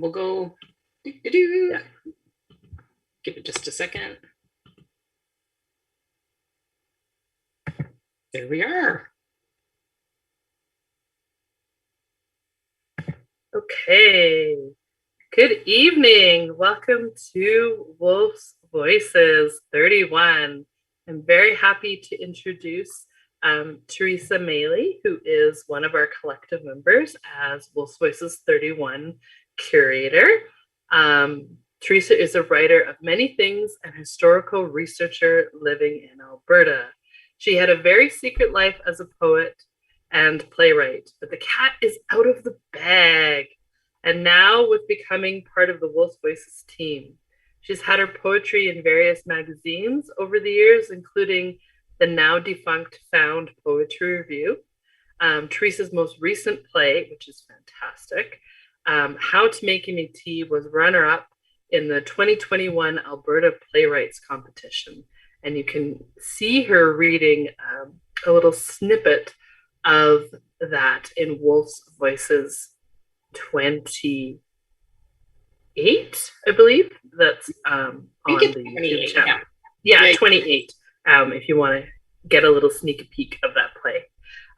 we'll go. Yeah. Give it just a second. There we are. Okay. Good evening. Welcome to Woolf's Voices 31. I'm very happy to introduce Theresa Maylie, who is one of our collective members as Woolf's Voices 31 curator. Theresa is a writer of many things and historical researcher living in Alberta. She had a very secret life as a poet and playwright, but the cat is out of the bag. And now with becoming part of the Woolf's Voices team. She's had her poetry in various magazines over the years, including the now defunct Found Poetry Review, Theresa's most recent play, which is fantastic, How to Make Me Tea, was runner-up in the 2021 Alberta Playwrights Competition. And you can see her reading a little snippet of that in Woolf's Voices 28, I believe. That's on the YouTube channel. Yeah, 28. If you want to get a little sneak peek of that play.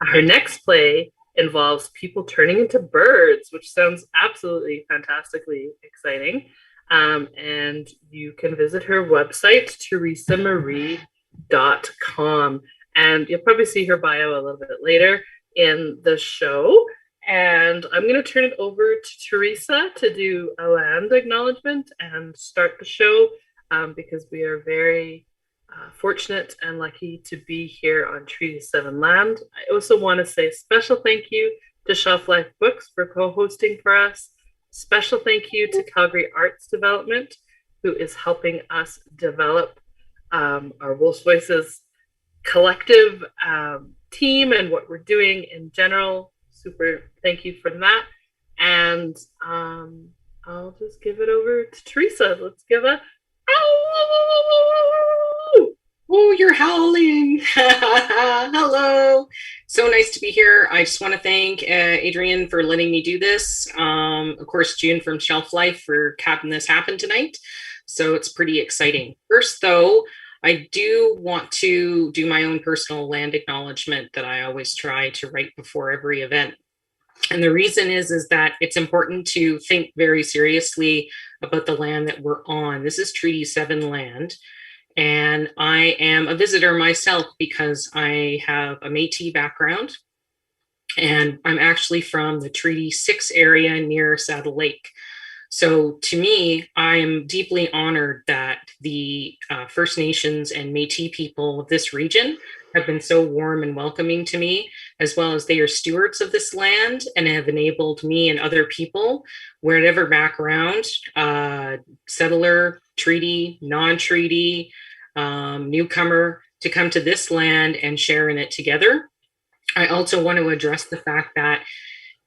Her next play involves people turning into birds, which sounds absolutely fantastically exciting. And you can visit her website, teresamarie.com. And you'll probably see her bio a little bit later in the show. And I'm going to turn it over to Theresa to do a land acknowledgement and start the show because we are very fortunate and lucky to be here on Treaty 7 land. I also want to say a special thank you to Shelf Life Books for co-hosting for us. Special thank you to Calgary Arts Development, who is helping us develop our Woolf's Voices collective team and what we're doing in general. Super thank you for that. And I'll just give it over to Theresa. Let's give a Oh, you're howling. Hello. So nice to be here. I just want to thank Adrian for letting me do this. Of course, June from Shelf Life for having this happen tonight. So it's pretty exciting. First, though, I do want to do my own personal land acknowledgement that I always try to write before every event. And the reason is that it's important to think very seriously about the land that we're on. This is Treaty 7 land. And I am a visitor myself because I have a Métis background. And I'm actually from the Treaty 6 area near Saddle Lake. So to me, I'm deeply honored that the First Nations and Métis people of this region have been so warm and welcoming to me, as well as they are stewards of this land and have enabled me and other people, whatever background, settler, treaty, non-treaty, newcomer, to come to this land and share in it together. I also want to address the fact that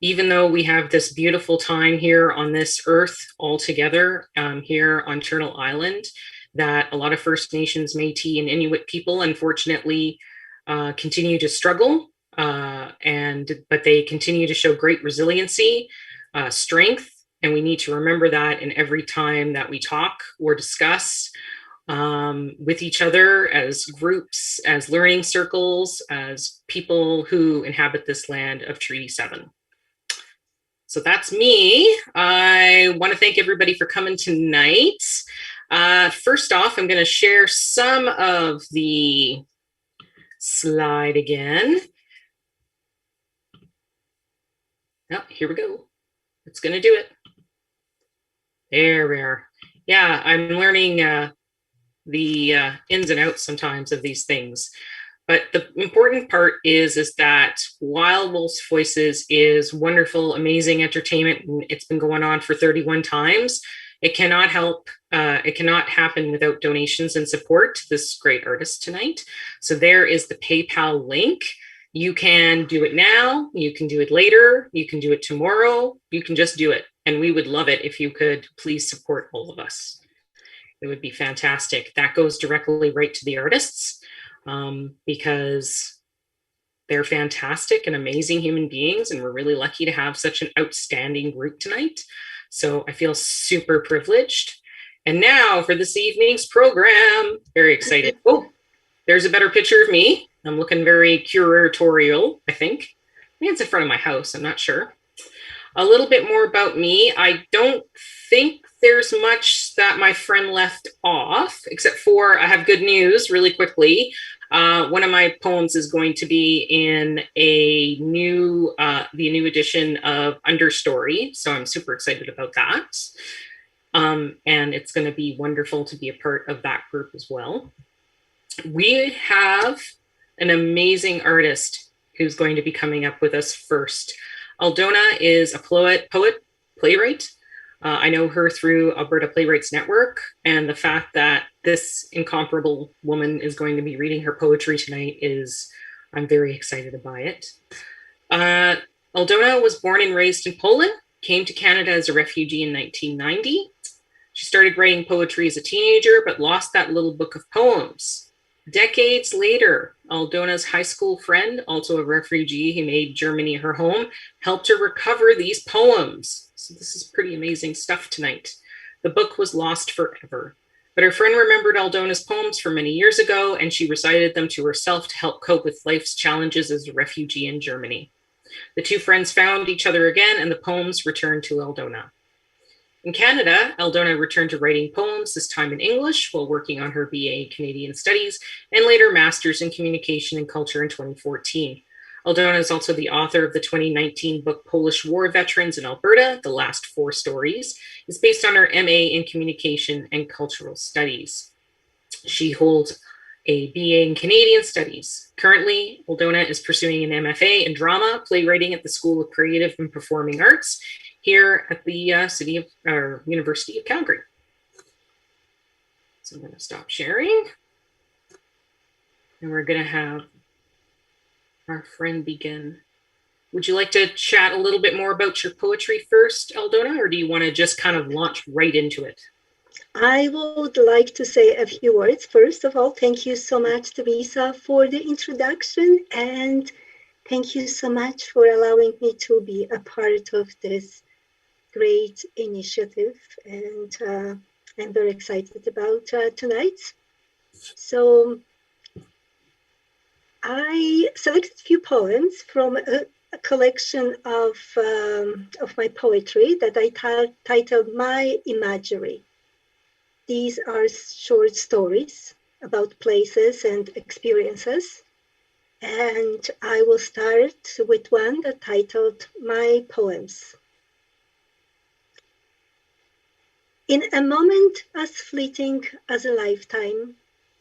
even though we have this beautiful time here on this earth all together here on Turtle Island, that a lot of First Nations, Métis, and Inuit people, unfortunately, continue to struggle, but they continue to show great resiliency, strength, and we need to remember that in every time that we talk or discuss with each other as groups, as learning circles, as people who inhabit this land of Treaty 7. So that's me. I want to thank everybody for coming tonight. First off, I'm going to share some of the slide again. Oh, here we go. It's going to do it. There we are. Yeah, I'm learning the ins and outs sometimes of these things. But the important part is that while Woolf's Voices is wonderful, amazing entertainment, and it's been going on for 31 times, it cannot happen without donations and support to this great artist tonight. So there is the PayPal link. You can do it now, you can do it later, you can do it tomorrow, you can just do it. And we would love it if you could please support all of us. It would be fantastic. That goes directly right to the artists. Because They're fantastic and amazing human beings, and we're really lucky to have such an outstanding group tonight. So I feel super privileged. And now for this evening's program, very excited. Oh, there's a better picture of me. I'm looking very curatorial, I think. I think it's in front of my house. I'm not sure. A little bit more about me. I don't think there's much that my friend left off, except for I have good news really quickly. One of my poems is going to be in the new edition of Understory, so I'm super excited about that. And it's going to be wonderful to be a part of that group as well. We have an amazing artist who's going to be coming up with us first. Aldona is a poet, playwright. I know her through Alberta Playwrights Network, and the fact that this incomparable woman is going to be reading her poetry tonight I'm very excited by it. Aldona was born and raised in Poland, came to Canada as a refugee in 1990. She started writing poetry as a teenager, but lost that little book of poems. Decades later, Aldona's high school friend, also a refugee who made Germany her home, helped her recover these poems. So this is pretty amazing stuff tonight. The book was lost forever, but her friend remembered Aldona's poems from many years ago, and she recited them to herself to help cope with life's challenges as a refugee in Germany. The two friends found each other again, and the poems returned to Aldona. In Canada, Aldona returned to writing poems, this time in English, while working on her BA in Canadian Studies, and later Masters in Communication and Culture in 2014. Aldona is also the author of the 2019 book Polish War Veterans in Alberta, The Last Four Stories. It's based on her MA in Communication and Cultural Studies. She holds a BA in Canadian Studies. Currently, Aldona is pursuing an MFA in drama, playwriting at the School of Creative and Performing Arts here at the University of Calgary. So I'm going to stop sharing. And we're going to have our friend begin. Would you like to chat a little bit more about your poetry first, Aldona, or do you want to just kind of launch right into it? I would like to say a few words. First of all, thank you so much, Theresa, for the introduction, and thank you so much for allowing me to be a part of this great initiative, and I'm very excited about tonight. So I selected a few poems from a collection of my poetry that I titled My Imagery. These are short stories about places and experiences, and I will start with one that titled My Poems. In a moment as fleeting as a lifetime,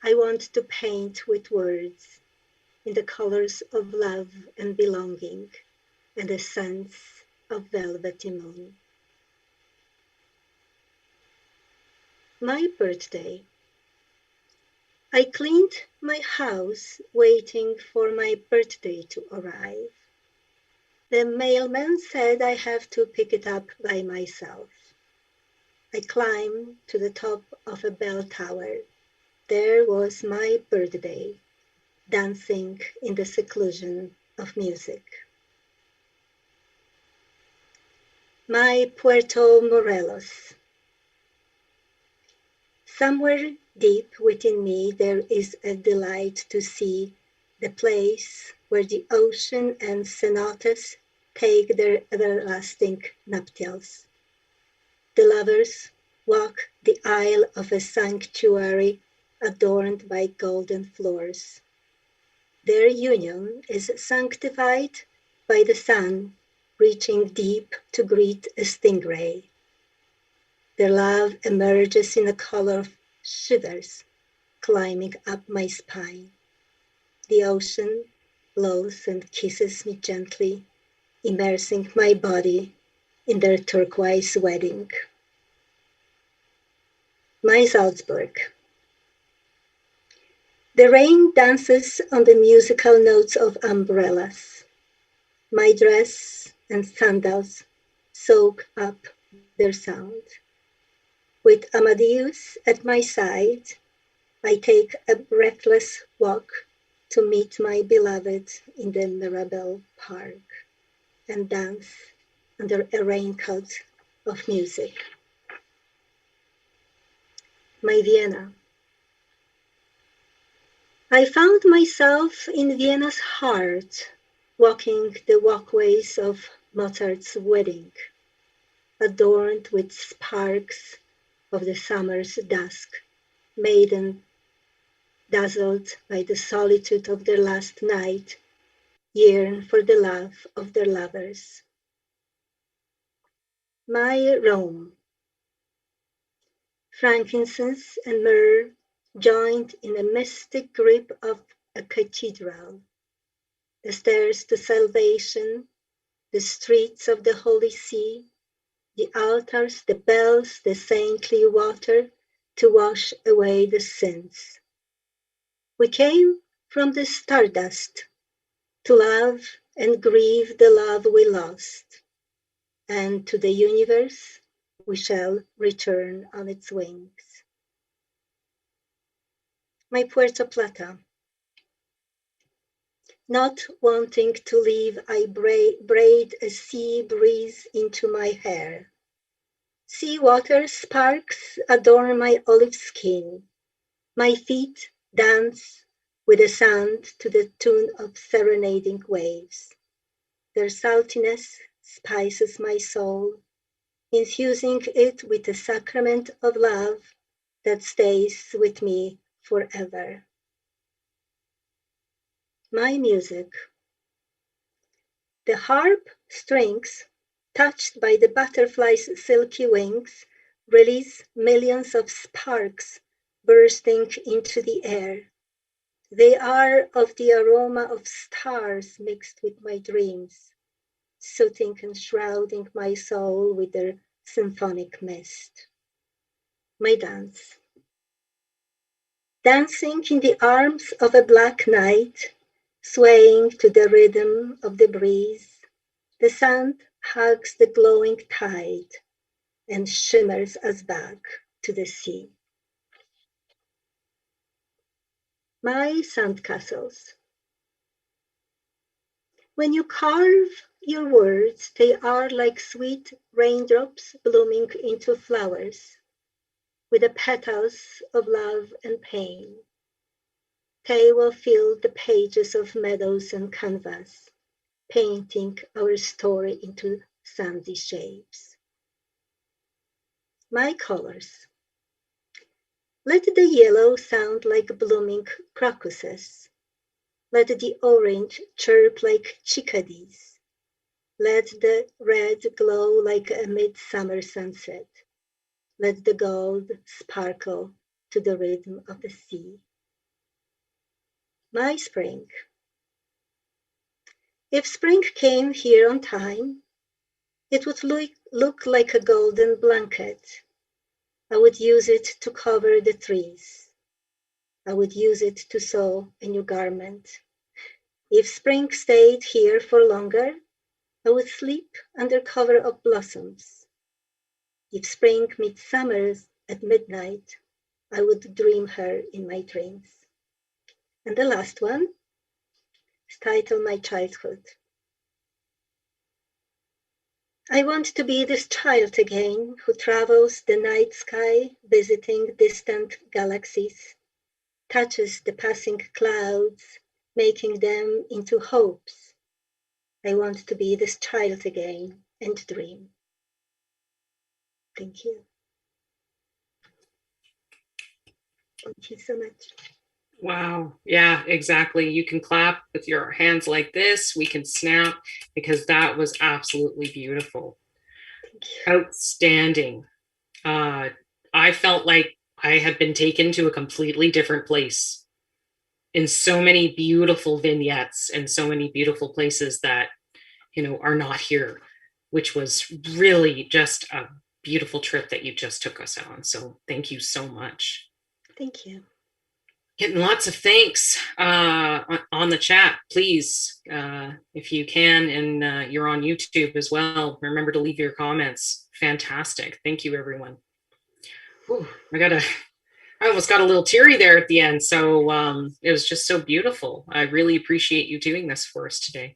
I want to paint with words in the colors of love and belonging and a sense of velvety moon. My birthday. I cleaned my house waiting for my birthday to arrive. The mailman said I have to pick it up by myself. I climbed to the top of a bell tower. There was my birthday, dancing in the seclusion of music. My Puerto Morelos. Somewhere deep within me there is a delight to see the place where the ocean and cenotes take their everlasting nuptials. The lovers walk the aisle of a sanctuary adorned by golden floors. Their union is sanctified by the sun reaching deep to greet a stingray. Their love emerges in a color of shivers climbing up my spine. The ocean blows and kisses me gently, immersing my body in their turquoise wedding. My Salzburg. The rain dances on the musical notes of umbrellas. My dress and sandals soak up their sound. With Amadeus at my side, I take a breathless walk to meet my beloved in the Mirabel Park and dance under a raincoat of music. My Vienna. I found myself in Vienna's heart, walking the walkways of Mozart's wedding, adorned with sparks of the summer's dusk, maiden dazzled by the solitude of their last night, yearn for the love of their lovers. My Rome. Frankincense and myrrh joined in a mystic grip of a cathedral. The stairs to salvation, the streets of the Holy See, the altars, the bells, the saintly water to wash away the sins. We came from the stardust to love and grieve the love we lost, and to the universe we shall return on its wings. My Puerto Plata. Not wanting to leave, I braid a sea breeze into my hair. Sea water sparks adorn my olive skin. My feet dance with the sand to the tune of serenading waves. Their saltiness spices my soul, infusing it with the sacrament of love that stays with me forever. My music. The harp strings, touched by the butterfly's silky wings, release millions of sparks bursting into the air. They are of the aroma of stars mixed with my dreams, soothing and shrouding my soul with their symphonic mist. My dance. Dancing in the arms of a black night, swaying to the rhythm of the breeze, the sand hugs the glowing tide and shimmers us back to the sea. My sandcastles. When you carve your words, they are like sweet raindrops blooming into flowers, with the petals of love and pain. They will fill the pages of meadows and canvas, painting our story into sandy shapes. My colors. Let the yellow sound like blooming crocuses. Let the orange chirp like chickadees. Let the red glow like a midsummer sunset. Let the gold sparkle to the rhythm of the sea. My spring. If spring came here on time, it would look like a golden blanket. I would use it to cover the trees. I would use it to sew a new garment. If spring stayed here for longer, I would sleep under cover of blossoms. If spring meets summer at midnight, I would dream her in my dreams. And the last one is titled My Childhood. I want to be this child again who travels the night sky, visiting distant galaxies, touches the passing clouds, making them into hopes. I want to be this child again and dream. Thank you. Thank you so much. Wow. Yeah, exactly. You can clap with your hands like this. We can snap because that was absolutely beautiful. Thank you. Outstanding. I felt like I had been taken to a completely different place in so many beautiful vignettes and so many beautiful places that, are not here, which was really just a beautiful trip that you just took us on. So thank you so much. Thank you. Getting lots of thanks on the chat. Please, if you can, and you're on YouTube as well, remember to leave your comments. Fantastic. Thank you, everyone. Whew, I I almost got a little teary there at the end. So it was just so beautiful. I really appreciate you doing this for us today.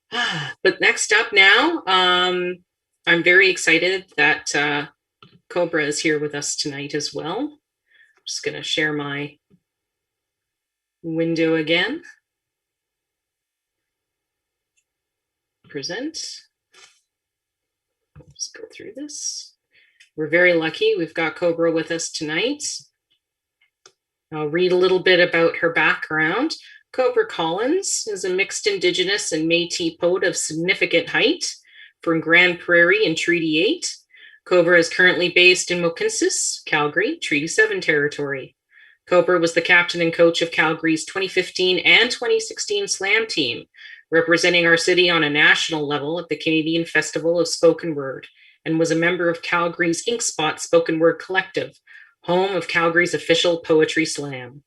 But next up now, I'm very excited that Cobra is here with us tonight as well. I'm just going to share my window again. Present. Let's go through this. We're very lucky. We've got Cobra with us tonight. I'll read a little bit about her background. Cobra Collins is a mixed Indigenous and Métis poet of significant height from Grand Prairie in Treaty 8. Cobra is currently based in Mohkinstsis, Calgary, Treaty 7 territory. Cobra was the captain and coach of Calgary's 2015 and 2016 Slam team, representing our city on a national level at the Canadian Festival of Spoken Word, and was a member of Calgary's Ink Spot Spoken Word Collective, home of Calgary's official poetry slam.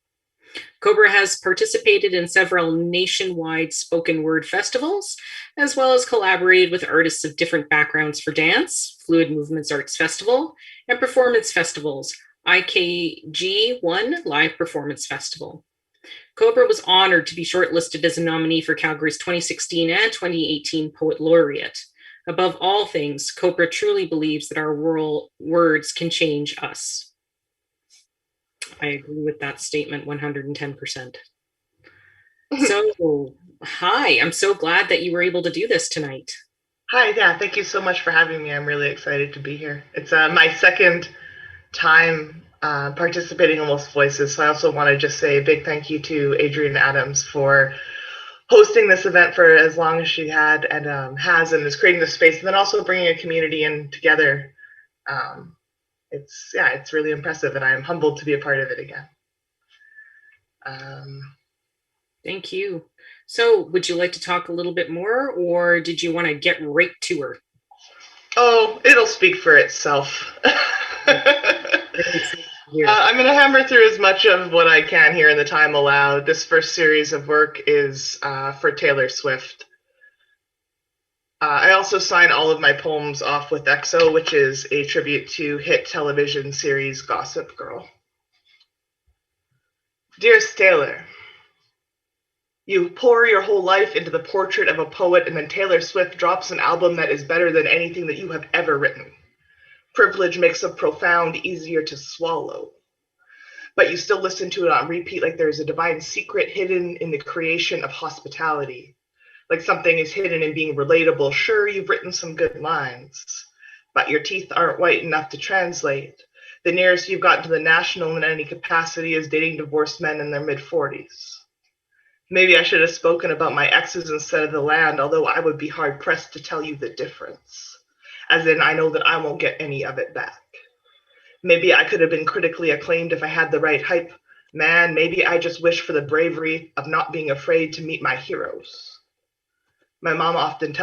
Cobra has participated in several nationwide spoken word festivals, as well as collaborated with artists of different backgrounds for dance, Fluid Movements Arts Festival, and performance festivals, IKG1 Live Performance Festival. Cobra was honored to be shortlisted as a nominee for Calgary's 2016 and 2018 Poet Laureate. Above all things, Cobra truly believes that our words can change us. I agree with that statement 110%. So, hi, I'm so glad that you were able to do this tonight. Hi, yeah, thank you so much for having me. I'm really excited to be here. It's my second time participating in Wolf's Voices, so I also want to just say a big thank you to Adrienne Adams for hosting this event for as long as she had and has, and is creating this space, and then also bringing a community in together. It's really impressive, and I'm humbled to be a part of it again. Thank you. So would you like to talk a little bit more, or did you want to get right to her? Oh, it'll speak for itself. I'm going to hammer through as much of what I can here in the time allowed. This first series of work is for Taylor Swift. I also sign all of my poems off with EXO, which is a tribute to hit television series Gossip Girl. Dearest Taylor, you pour your whole life into the portrait of a poet, and then Taylor Swift drops an album that is better than anything that you have ever written. Privilege makes a profound easier to swallow. But you still listen to it on repeat like there's a divine secret hidden in the creation of hospitality. Like something is hidden in being relatable. Sure, you've written some good lines, but your teeth aren't white enough to translate. The nearest you've gotten to the national in any capacity is dating divorced men in their mid-40s. Maybe I should have spoken about my exes instead of the land, although I would be hard-pressed to tell you the difference. As in, I know that I won't get any of it back. Maybe I could have been critically acclaimed if I had the right hype. Man, maybe I just wish for the bravery of not being afraid to meet my heroes. My mom often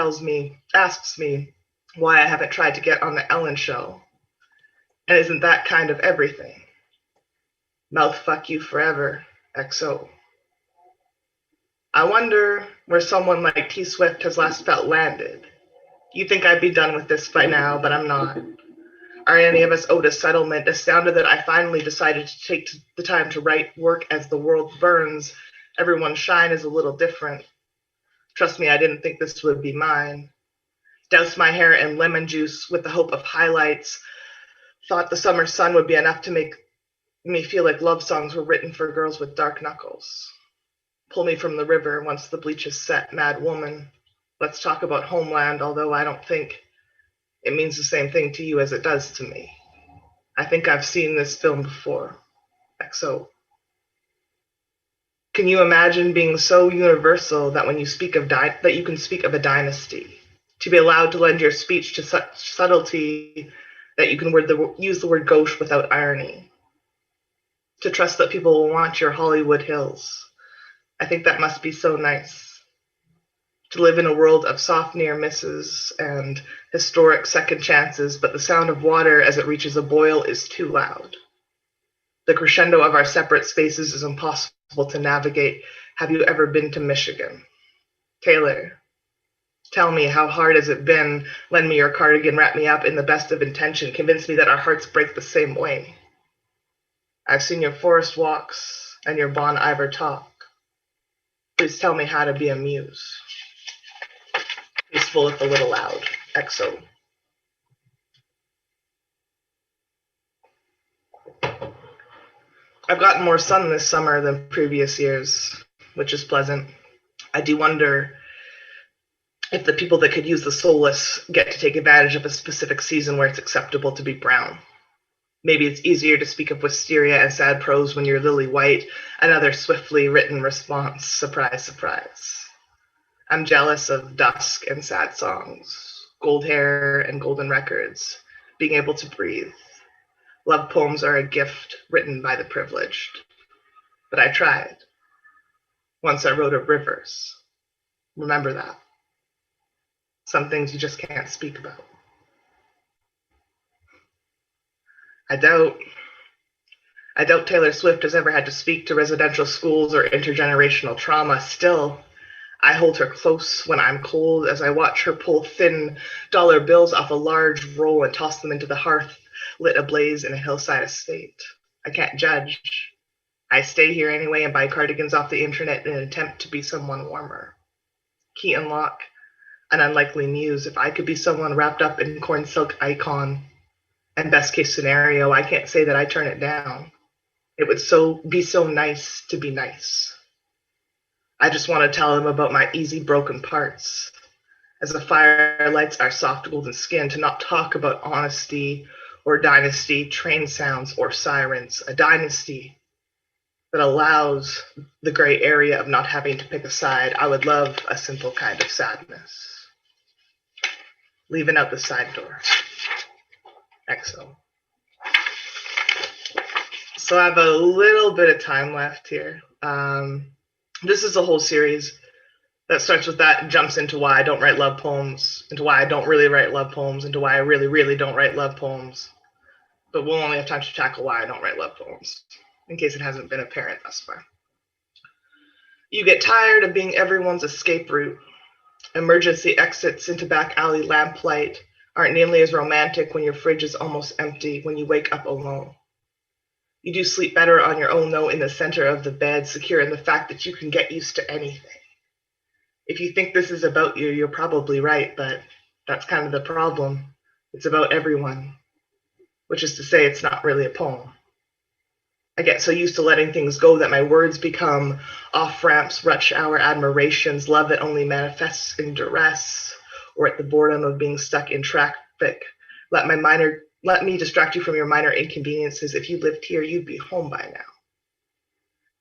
asks me why I haven't tried to get on the Ellen show. And isn't that kind of everything? Mouth fuck you forever, XO. I wonder where someone like T Swift has last felt landed. You'd think I'd be done with this by now, but I'm not. Are any of us owed a settlement? Astounded that I finally decided to take the time to write work as the world burns. Everyone's shine is a little different. Trust me, I didn't think this would be mine. Doused my hair in lemon juice with the hope of highlights. Thought the summer sun would be enough to make me feel like love songs were written for girls with dark knuckles. Pull me from the river once the bleach is set, mad woman. Let's talk about homeland, although I don't think it means the same thing to you as it does to me. I think I've seen this film before. XO. Can you imagine being so universal that when you speak of that you can speak of a dynasty? To be allowed to lend your speech to such subtlety that you can use the word gauche without irony. To trust that people will want your Hollywood Hills. I think that must be so nice. To live in a world of soft near misses and historic second chances, but the sound of water as it reaches a boil is too loud. The crescendo of our separate spaces is impossible to navigate. Have you ever been to Michigan? Taylor, tell me, how hard has it been? Lend me your cardigan, wrap me up in the best of intention, convince me that our hearts break the same way. I've seen your forest walks and your Bon Iver talk. Please tell me how to be a muse. Peaceful if a little loud. XO. I've gotten more sun this summer than previous years, which is pleasant. I do wonder if the people that could use the solace get to take advantage of a specific season where it's acceptable to be brown. Maybe it's easier to speak of wisteria and sad prose when you're lily white, another swiftly written response, surprise, surprise. I'm jealous of dusk and sad songs, gold hair and golden records, being able to breathe. Love poems are a gift written by the privileged. But I tried. Once I wrote of rivers. Remember that. Some things you just can't speak about. I doubt Taylor Swift has ever had to speak to residential schools or intergenerational trauma. Still, I hold her close when I'm cold as I watch her pull thin dollar bills off a large roll and toss them into the hearth lit ablaze in a hillside estate. I can't judge. I stay here anyway and buy cardigans off the internet in an attempt to be someone warmer. Key and lock, an unlikely muse. If I could be someone wrapped up in corn silk icon, and best case scenario, I can't say that I turn it down. It would be so nice to be nice. I just want to tell them about my easy broken parts. As the fire lights our soft golden skin, to not talk about honesty or dynasty, train sounds or sirens, a dynasty that allows the gray area of not having to pick a side. I would love a simple kind of sadness. Leaving out the side door. XO. So I have a little bit of time left here. This is a whole series that starts with that and jumps into why I don't write love poems, into why I don't really write love poems, into why I really, really don't write love poems. But we'll only have time to tackle why I don't write love poems, in case it hasn't been apparent thus far. You get tired of being everyone's escape route. Emergency exits into back alley lamplight aren't nearly as romantic when your fridge is almost empty, when you wake up alone. You do sleep better on your own, though, in the center of the bed, secure in the fact that you can get used to anything. If you think this is about you, you're probably right, but that's kind of the problem. It's about everyone, which is to say it's not really a poem. I get so used to letting things go that my words become off-ramps, rush hour admirations, love that only manifests in duress or at the boredom of being stuck in traffic. Let me distract you from your minor inconveniences. If you lived here, you'd be home by now.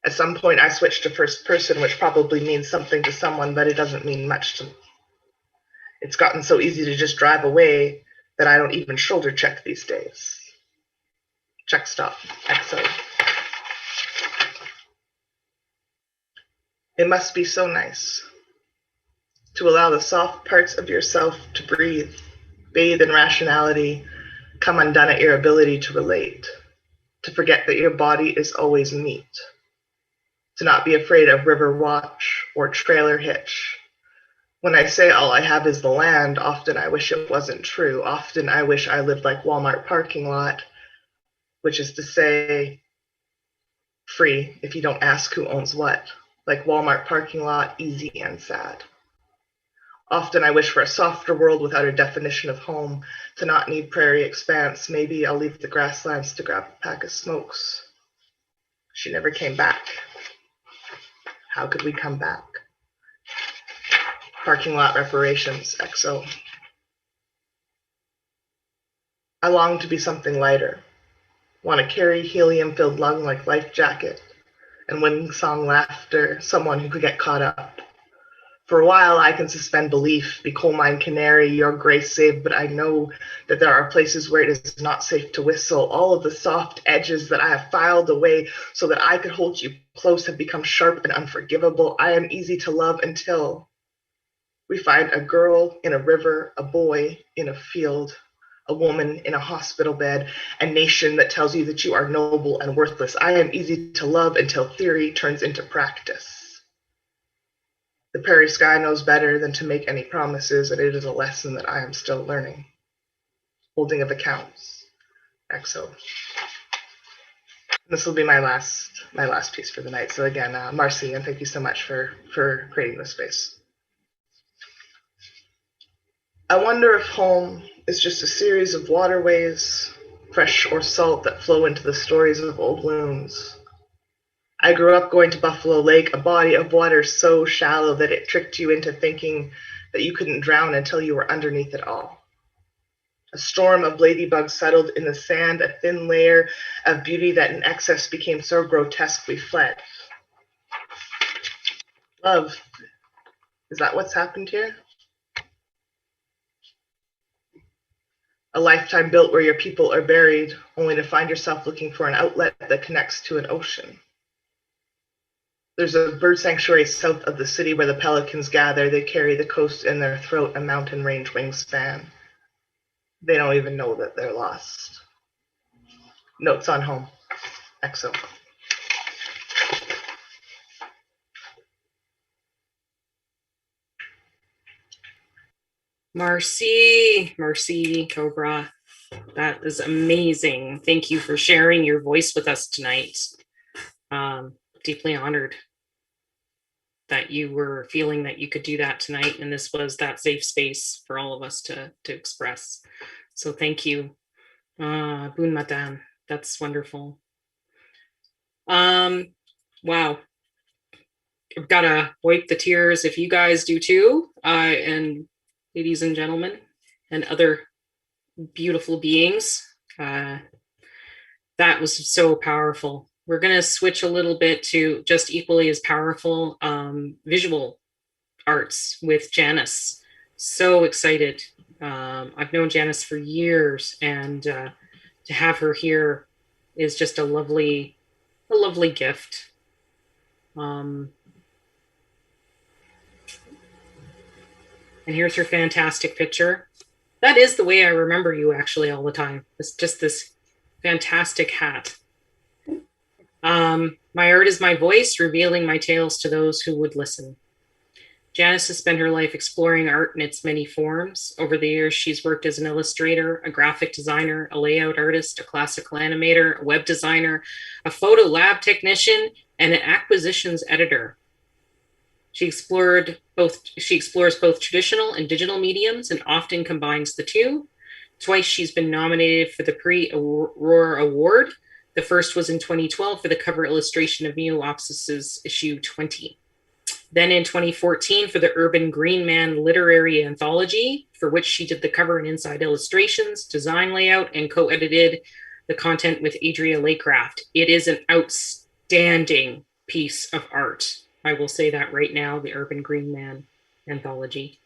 At some point, I switched to first person, which probably means something to someone, but it doesn't mean much to me. It's gotten so easy to just drive away that I don't even shoulder check these days. Check stop, XO. It must be so nice to allow the soft parts of yourself to breathe, bathe in rationality, come undone at your ability to relate, to forget that your body is always meat, to not be afraid of river watch or trailer hitch. When I say all I have is the land, often I wish it wasn't true. Often I wish I lived like Walmart parking lot, which is to say, free if you don't ask who owns what, like Walmart parking lot, easy and sad. Often I wish for a softer world without a definition of home, to not need prairie expanse. Maybe I'll leave the grasslands to grab a pack of smokes. She never came back. How could we come back? Parking lot reparations, XO. I long to be something lighter. Want to carry helium-filled lung like life jacket, and wing-song laughter, someone who could get caught up. For a while, I can suspend belief, be coal mine canary, your grace saved, but I know that there are places where it is not safe to whistle. All of the soft edges that I have filed away so that I could hold you close have become sharp and unforgivable. I am easy to love until we find a girl in a river, a boy in a field, a woman in a hospital bed, a nation that tells you that you are noble and worthless. I am easy to love until theory turns into practice. The prairie sky knows better than to make any promises, and it is a lesson that I am still learning. Holding of accounts, XO. This will be my last piece for the night. So again, Marcy, and thank you so much for creating this space. I wonder if home is just a series of waterways, fresh or salt, that flow into the stories of old wounds. I grew up going to Buffalo Lake, a body of water so shallow that it tricked you into thinking that you couldn't drown until you were underneath it all. A storm of ladybugs settled in the sand, a thin layer of beauty that in excess became so grotesque we fled. Love, is that what's happened here? A lifetime built where your people are buried, only to find yourself looking for an outlet that connects to an ocean. There's a bird sanctuary south of the city where the pelicans gather. They carry the coast in their throat, a mountain range wingspan. They don't even know that they're lost. Notes on home. EXO. Mercy, Cobra. That is amazing. Thank you for sharing your voice with us tonight. Deeply honored that you were feeling that you could do that tonight, and this was that safe space for all of us to express. So thank you. Boon Matan. That's wonderful. Wow. I've got to wipe the tears if you guys do too. And ladies and gentlemen, and other beautiful beings. That was so powerful. We're going to switch a little bit to just equally as powerful visual arts with Janice. So excited. I've known Janice for years, and to have her here is just a lovely gift. And here's her fantastic picture. That is the way I remember you actually all the time. It's just this fantastic hat. My art is my voice, revealing my tales to those who would listen. Janice has spent her life exploring art in its many forms. Over the years, she's worked as an illustrator, a graphic designer, a layout artist, a classical animator, a web designer, a photo lab technician, and an acquisitions editor. She explores both traditional and digital mediums and often combines the two. Twice she's been nominated for the Prix Aurore Award. The first was in 2012 for the cover illustration of Neo-Opsis's issue 20. Then in 2014 for the Urban Green Man Literary Anthology, for which she did the cover and inside illustrations, design layout, and co-edited the content with Adria Laycraft. It is an outstanding piece of art. I will say that right now, the Urban Green Man Anthology.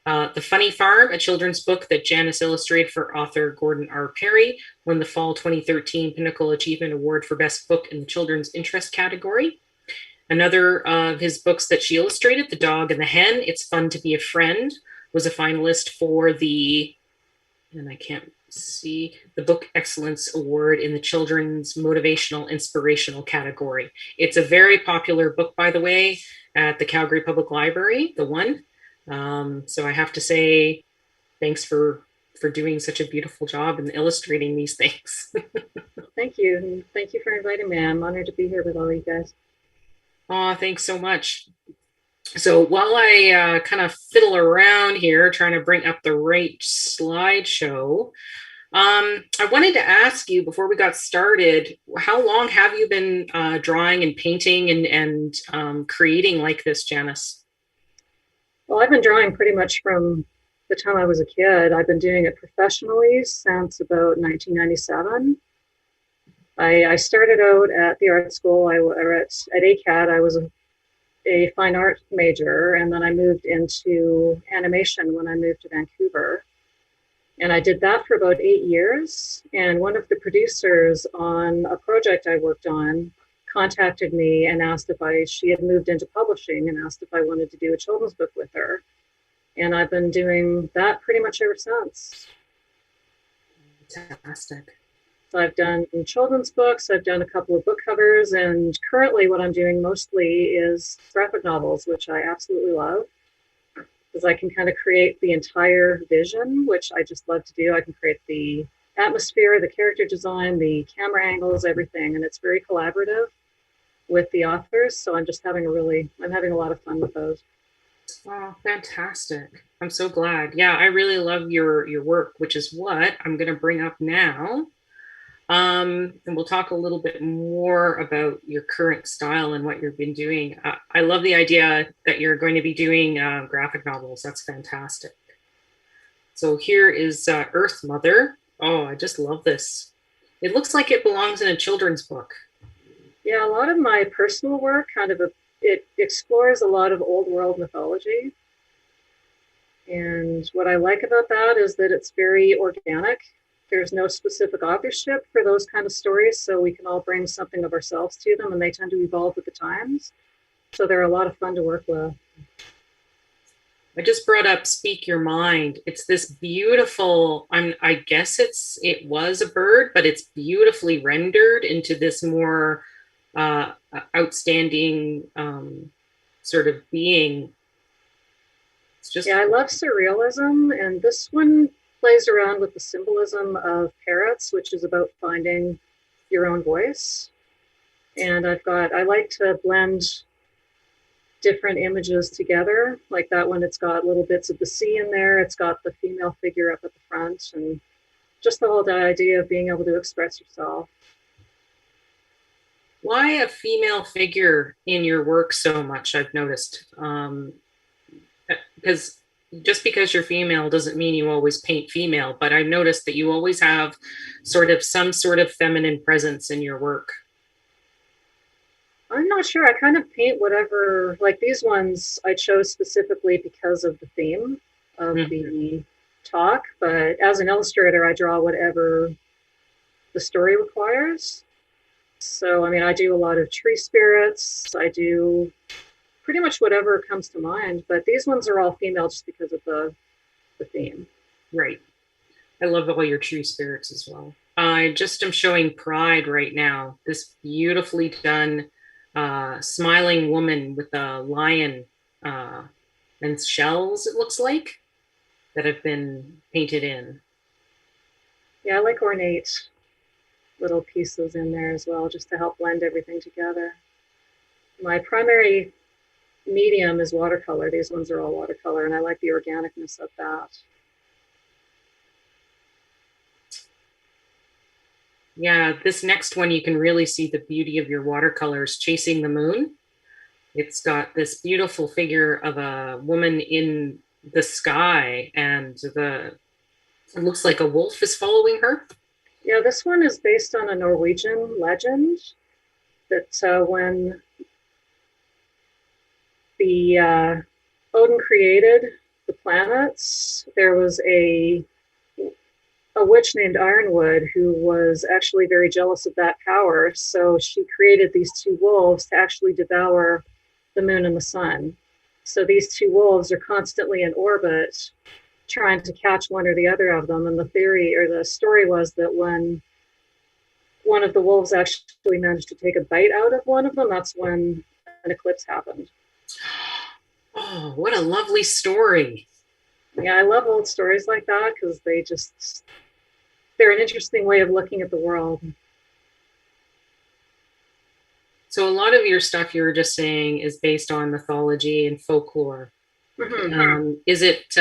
The Funny Farm, a children's book that Janice illustrated for author Gordon R. Perry, won the Fall 2013 Pinnacle Achievement Award for Best Book in the Children's Interest category. Another of his books that she illustrated, The Dog and the Hen, It's Fun to Be a Friend, was a finalist for the, and I can't see, the Book Excellence Award in the Children's Motivational Inspirational category. It's a very popular book, by the way, at the Calgary Public Library, the one. So I have to say, thanks for doing such a beautiful job in illustrating these things. Thank you. And thank you for inviting me. I'm honored to be here with all you guys. Oh, thanks so much. So while I kind of fiddle around here, trying to bring up the right slideshow, I wanted to ask you before we got started, how long have you been drawing and painting and creating like this, Janice? Well, I've been drawing pretty much from the time I was a kid. I've been doing it professionally since about 1997. I started out at the art school. At ACAD, I was a fine art major, and then I moved into animation when I moved to Vancouver. And I did that for about 8 years. And one of the producers on a project I worked on contacted me and asked if she had moved into publishing and asked if I wanted to do a children's book with her. And I've been doing that pretty much ever since. Fantastic. So I've done children's books, I've done a couple of book covers, and currently what I'm doing mostly is graphic novels, which I absolutely love, because I can kind of create the entire vision, which I just love to do. I can create the atmosphere, the character design, the camera angles, everything. And it's very collaborative with the authors. So I'm having a lot of fun with those. Oh, fantastic. I'm so glad. Yeah, I really love your work, which is what I'm going to bring up now. And we'll talk a little bit more about your current style and what you've been doing. I love the idea that you're going to be doing graphic novels. That's fantastic. So here is Earth Mother. Oh, I just love this. It looks like it belongs in a children's book. Yeah, a lot of my personal work it explores a lot of old world mythology. And what I like about that is that it's very organic. There's no specific authorship for those kind of stories, so we can all bring something of ourselves to them, and they tend to evolve with the times. So they're a lot of fun to work with. I just brought up Speak Your Mind. It's this beautiful, I guess it was a bird, but it's beautifully rendered into this more outstanding sort of being. It's just, yeah, I love surrealism, and this one plays around with the symbolism of parrots, which is about finding your own voice. And I like to blend different images together. Like that one, it's got little bits of the sea in there. It's got the female figure up at the front, and just the whole idea of being able to express yourself. Why a female figure in your work so much, I've noticed. Because just because you're female doesn't mean you always paint female, but I've noticed that you always have some sort of feminine presence in your work. I'm not sure. I kind of paint whatever, like these ones I chose specifically because of the theme of the talk, but as an illustrator, I draw whatever the story requires. So, I mean, I do a lot of tree spirits. I do pretty much whatever comes to mind, but these ones are all female just because of the theme. Right. I love all your tree spirits as well. I just am showing Pride right now. This beautifully done smiling woman with a lion and shells, it looks like, that have been painted in. Yeah, I like ornate little pieces in there as well, just to help blend everything together. My primary medium is watercolor. These ones are all watercolor, and I like the organicness of that. Yeah, this next one, you can really see the beauty of your watercolors, Chasing the Moon. It's got this beautiful figure of a woman in the sky, and it looks like a wolf is following her. Yeah, this one is based on a Norwegian legend that when the Odin created the planets, there was a witch named Ironwood who was actually very jealous of that power. So she created these two wolves to actually devour the moon and the sun. So these two wolves are constantly in orbit trying to catch one or the other of them. And the theory or the story was that when one of the wolves actually managed to take a bite out of one of them, that's when an eclipse happened. Oh, what a lovely story. Yeah, I love old stories like that because they're an interesting way of looking at the world. So a lot of your stuff, you were just saying, is based on mythology and folklore. Mm-hmm. Is it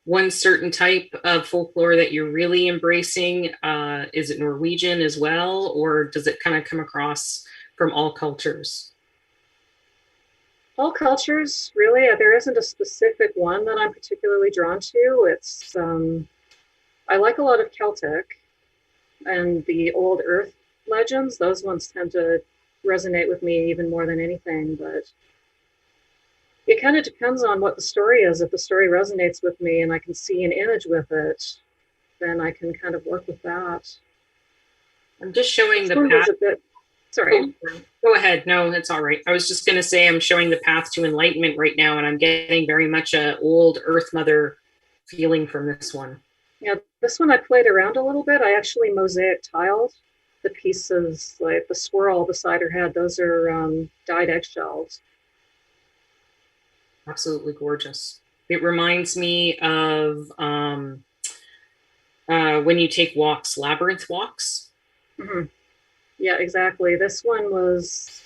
one certain type of folklore that you're really embracing? Is it Norwegian as well, or does it kind of come across from all cultures? All cultures, really. There isn't a specific one that I'm particularly drawn to. It's I like a lot of Celtic and the old Earth legends. Those ones tend to resonate with me even more than anything, but it kind of depends on what the story is. If the story resonates with me and I can see an image with it, then I can kind of work with that. I'm just showing the path. Sorry. Oh, go ahead. No, it's all right. I was just going to say I'm showing the path to enlightenment right now, and I'm getting very much a old Earth Mother feeling from this one. Yeah, this one I played around a little bit. I actually mosaic tiled the pieces, like the swirl beside her head. Those are dyed eggshells. Absolutely gorgeous. It reminds me of when you take walks, labyrinth walks. Mm-hmm. Yeah, exactly. This one was,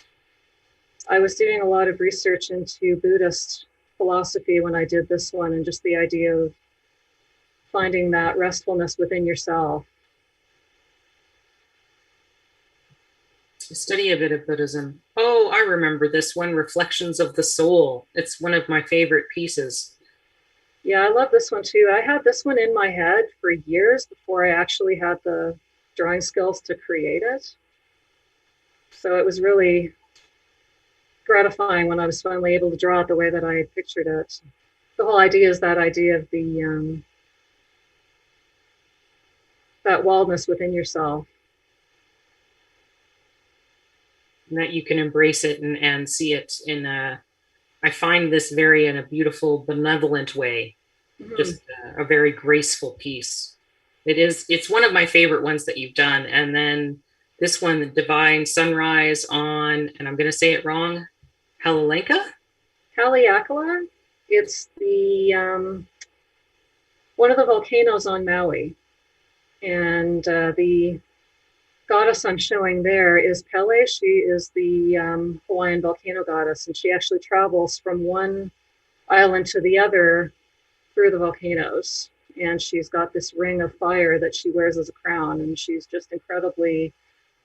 I was doing a lot of research into Buddhist philosophy when I did this one, and just the idea of finding that restfulness within yourself. Study a bit of Buddhism. Oh, I remember this one, Reflections of the Soul. It's one of my favorite pieces. Yeah, I love this one too. I had this one in my head for years before I actually had the drawing skills to create it. So it was really gratifying when I was finally able to draw it the way that I pictured it. The whole idea is that idea of the that wildness within yourself. And that you can embrace it and see it in a, I find this very in a beautiful, benevolent way. Mm-hmm. Just a very graceful piece. It's one of my favorite ones that you've done. And then this one, the Divine Sunrise on, and I'm going to say it wrong, Halilanka? Haleakala. It's the one of the volcanoes on Maui. And the goddess I'm showing there is Pele. She is the Hawaiian volcano goddess, and she actually travels from one island to the other through the volcanoes. And she's got this ring of fire that she wears as a crown, and she's just incredibly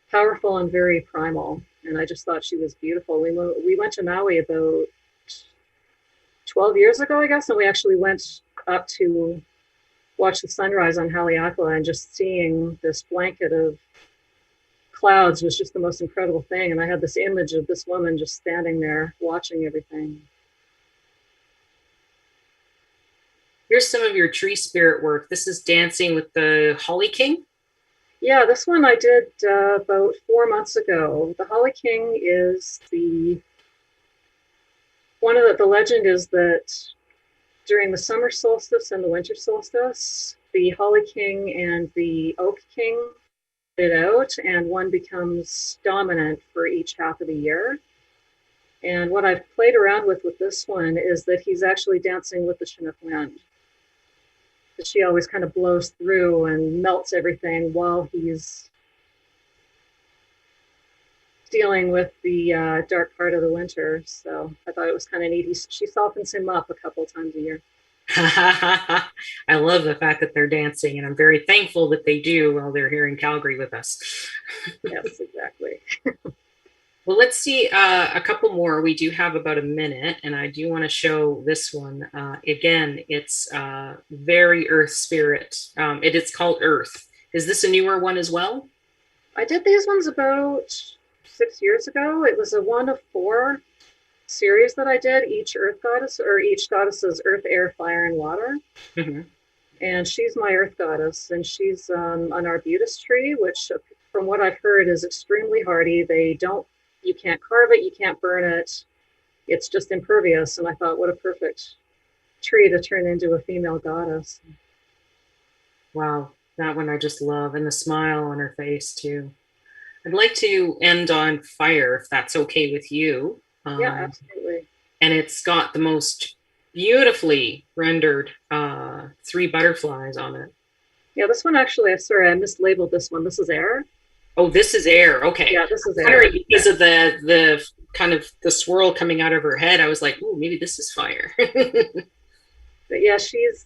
powerful and very primal. And I just thought she was beautiful. We went to Maui about 12 years ago, I guess, and we actually went up to watch the sunrise on Haleakala, and just seeing this blanket of clouds was just the most incredible thing. And I had this image of this woman just standing there watching everything. Here's some of your tree spirit work. This is Dancing with the Holly King. Yeah, this one I did about 4 months ago. The Holly King is the legend is that during the summer solstice and the winter solstice, the Holly King and the Oak King it out, and one becomes dominant for each half of the year. And what I've played around with this one is that he's actually dancing with the Chinook wind. She always kind of blows through and melts everything while he's dealing with the dark part of the winter. So I thought it was kind of neat. She softens him up a couple of times a year. I love the fact that they're dancing, and I'm very thankful that they do while they're here in Calgary with us. Yes, exactly. Well, let's see a couple more. We do have about a minute, and I do want to show this one. Again, it's very earth spirit. It is called Earth. Is this a newer one as well? I did these ones about 6 years ago. It was a 1 of 4 series that I did, each earth goddess, or each goddess's earth, air, fire, and water. Mm-hmm. And she's my earth goddess, and she's an arbutus tree, which from what I've heard is extremely hardy. You can't carve it, you can't burn it. It's just impervious. And I thought, what a perfect tree to turn into a female goddess. Wow, that one I just love, and the smile on her face too. I'd like to end on fire, if that's okay with you. Yeah, absolutely. And it's got the most beautifully rendered 3 butterflies on it. Yeah, this one actually, I'm sorry, I mislabeled this one. This is air. Oh, this is air. Okay. Yeah, this is air. Because of the kind of the swirl coming out of her head, I was like, oh, maybe this is fire. But yeah, she's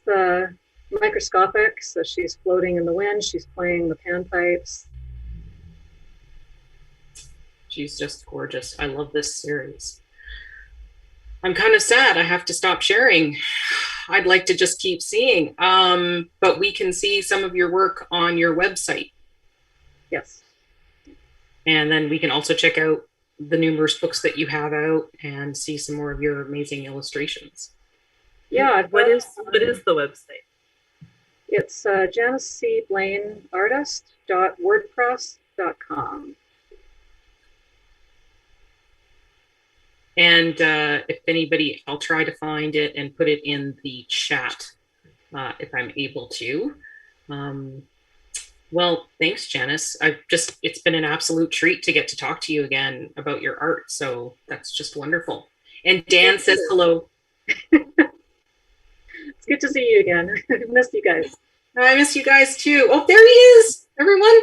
microscopic, so she's floating in the wind. She's playing the panpipes. She's just gorgeous. I love this series. I'm kind of sad I have to stop sharing. I'd like to just keep seeing, but we can see some of your work on your website. Yes. And then we can also check out the numerous books that you have out and see some more of your amazing illustrations. Yeah. What is the website? It's Janice C. Blain artist.wordpress.com. And if anybody, I'll try to find it and put it in the chat if I'm able to. Well, thanks, Janice. It's been an absolute treat to get to talk to you again about your art. So that's just wonderful. And Dan says hello. It's good to see you again. I missed you guys. I miss you guys too. Oh, there he is, everyone.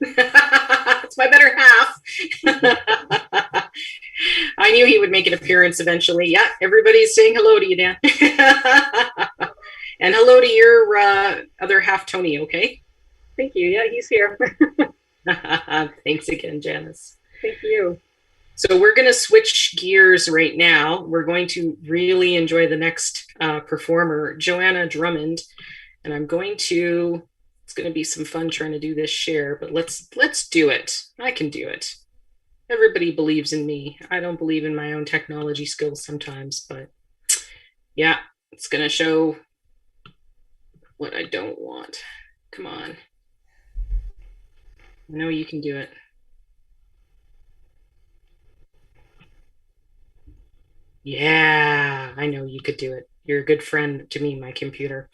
It's my better half. I knew he would make an appearance eventually. Yeah, everybody's saying hello to you, Dan. And hello to your other half, Tony, okay? Thank you. Yeah, he's here. Thanks again, Janice. Thank you. So we're going to switch gears right now. We're going to really enjoy the next performer, Joanna Drummond. And I'm going to, it's going to be some fun trying to do this share, but let's do it. I can do it. Everybody believes in me. I don't believe in my own technology skills sometimes, but yeah, it's going to show what I don't want. Come on. I know you can do it. Yeah, I know you could do it. You're a good friend to me, my computer.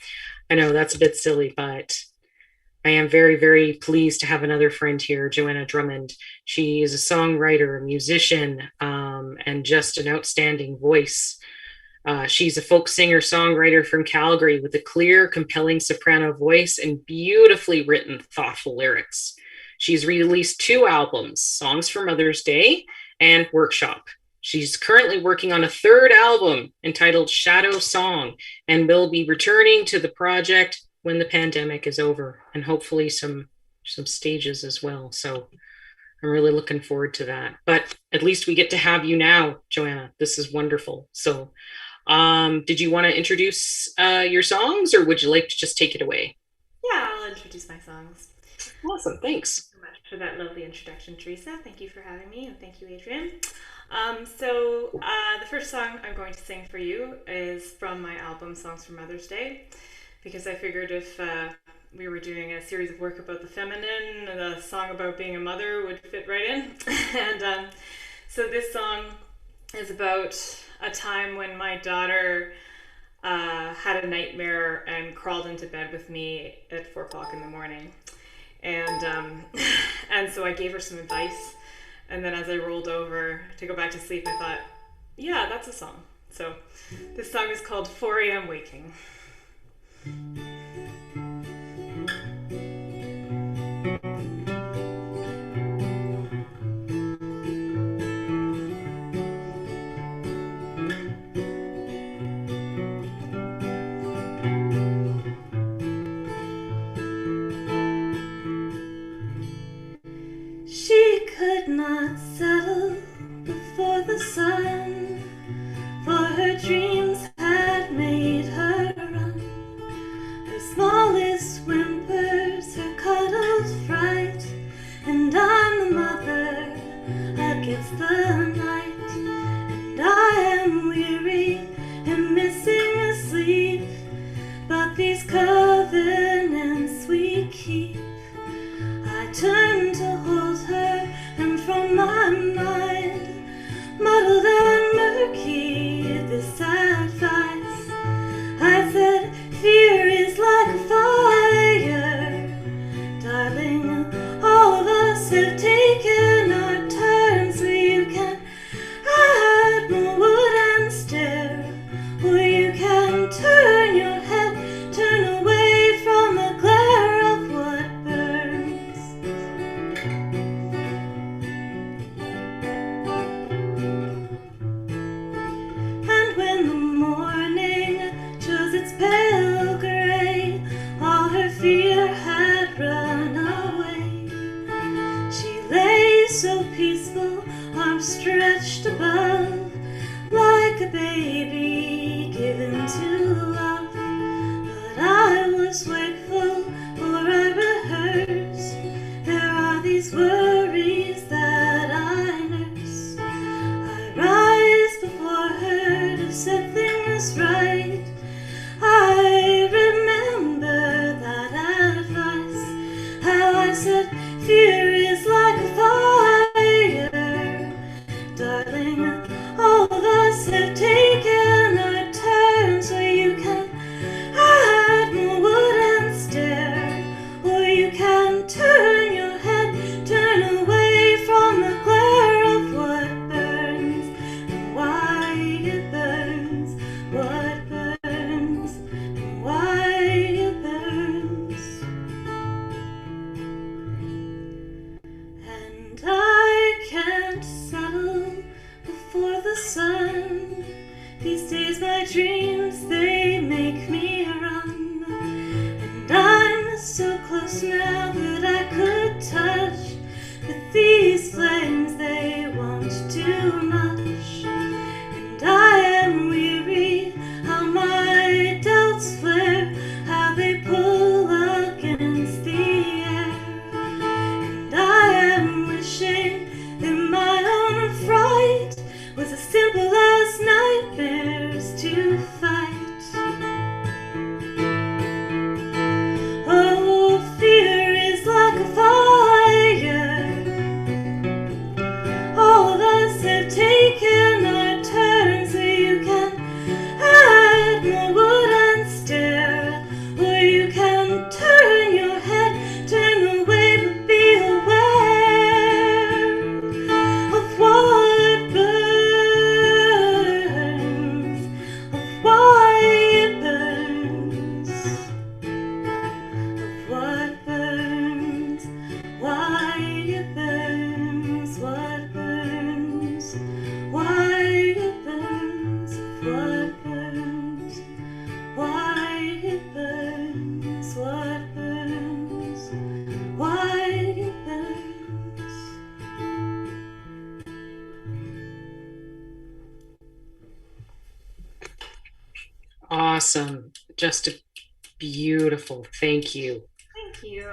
I know that's a bit silly, but I am very, very pleased to have another friend here, Joanna Drummond. She is a songwriter, a musician, and just an outstanding voice. She's a folk singer songwriter from Calgary with a clear, compelling soprano voice and beautifully written, thoughtful lyrics. She's released 2 albums, Songs for Mother's Day and Workshop. She's currently working on a 3rd album entitled Shadow Song and will be returning to the project when the pandemic is over, and hopefully some stages as well. So I'm really looking forward to that. But at least we get to have you now, Joanna. This is wonderful. So did you want to introduce your songs, or would you like to just take it away? Yeah, I'll introduce my songs. Awesome, thanks. Thank you so much for that lovely introduction, Theresa. Thank you for having me, and thank you, Adrian. The first song I'm going to sing for you is from my album Songs for Mother's Day, because I figured if we were doing a series of work about the feminine, the song about being a mother would fit right in. And so this song is about a time when my daughter had a nightmare and crawled into bed with me at 4 o'clock in the morning. And so I gave her some advice. And then as I rolled over to go back to sleep, I thought, yeah, that's a song. So this song is called 4 a.m. Waking. She could not settle before the sun, for her dreams had made her run. Her smallest whimpers, her cuddles fright, and I'm the mother against the night. And I am weary and missing a sleep, but these covenants we keep. I turn to hold her, and from my mind, muddled and murky, this advice. I said, fear is like a fire, darling. All of us have taken our turns, where you can add more wood and stare, or you can turn your head, turn away from the glare of what burns. And when the morning chose its pale gray, all her fear had run away. She lay so peaceful, arms stretched above, like a baby given to love. But I was wakeful, for I rehearse. There are these worries that I nurse. I rise before her to set things right. I remember that advice, how I said fear is like a fire, darling. All of us have taken our turns, so you can add more wood and stare, or you can turn your head, turn away from the glare of what burns, and why it burns, what can't settle before the sun. These days my dreams, they make me run. And I'm so close now that I could touch, but these flames, they want too much. And I am weary how my doubts flare, how they pull against the air. And I am wishing that my own fright was as simple as nightmares to fight. Oh, fear is like a fire. All of us have taken our turns, so you can add more wood and stare, or you can turn your head, turn away, but be aware of what burns, of why it burns, of what burns, why it burns, what burns, why it burns, what burns, why it burns, what burns, why it burns. Awesome. Just beautiful. Thank you. Thank you.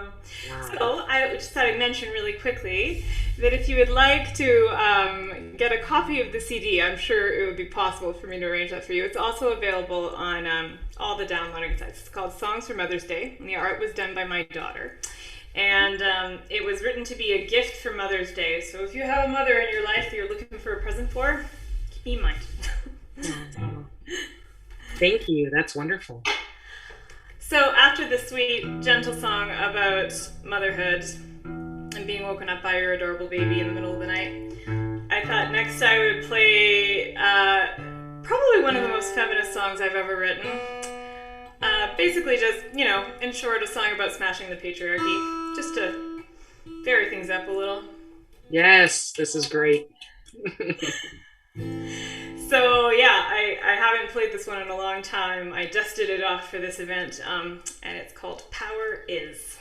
Wow. So I just thought I'd mention really quickly that if you would like to get a copy of the CD, I'm sure it would be possible for me to arrange that for you. It's also available on all the downloading sites. It's called Songs for Mother's Day, and the art was done by my daughter. And it was written to be a gift for Mother's Day. So if you have a mother in your life that you're looking for a present for, keep me in mind. Thank you. That's wonderful. So after the sweet, gentle song about motherhood and being woken up by your adorable baby in the middle of the night, I thought next I would play probably one of the most feminist songs I've ever written. Basically just, in short, a song about smashing the patriarchy, just to vary things up a little. Yes, this is great. So yeah, I haven't played this one in a long time. I dusted it off for this event, and it's called Power Is.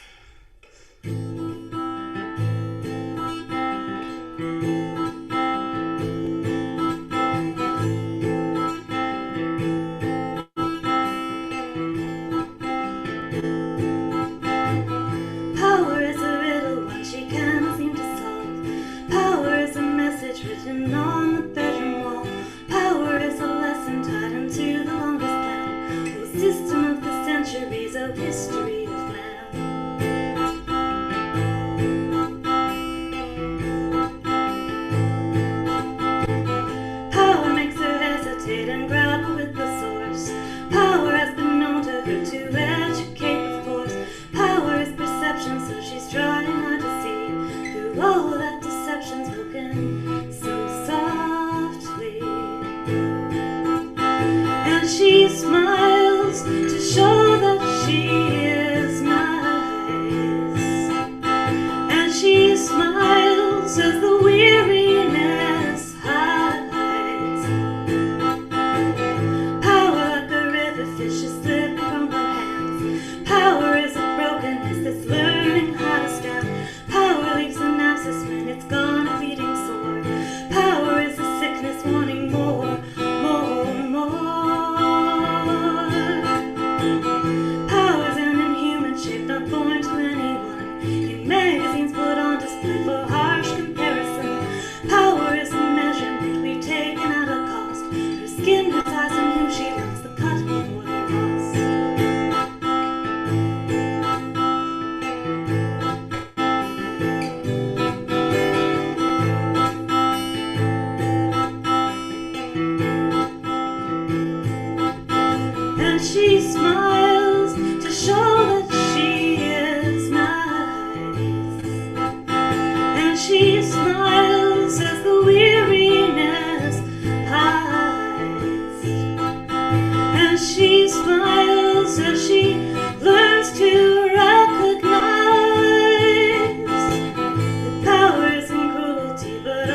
Power is a riddle, one she can't seem to solve. Power is a message written on the bedroom wall. Power is a lesson tied into the longest plan, the system of the centuries of history of man. Power makes her hesitate and grapple with the source. Power has been known to her to educate with force. Power is perception, so she's trying hard to see through all that deception spoken so softly. And she smiles to show that she is nice. And she smiles as the weariness hides. Power like a river fish is slipping from her hands. Power is a brokenness that's learning how to stand. Power leaves an abscess when it's gone, a bleeding sore. Power is a sickness wanting more, more, more. Power's an inhuman shape not born to anyone. In magazines put on display for harsh comparison. Power is a measurement we've taken at a cost. Her skin decides on who she loves, the cut before the loss. And she smiles to show that she is nice. And she smiles as the weariness hides. And she smiles as she learns to recognize that power isn't cruelty, but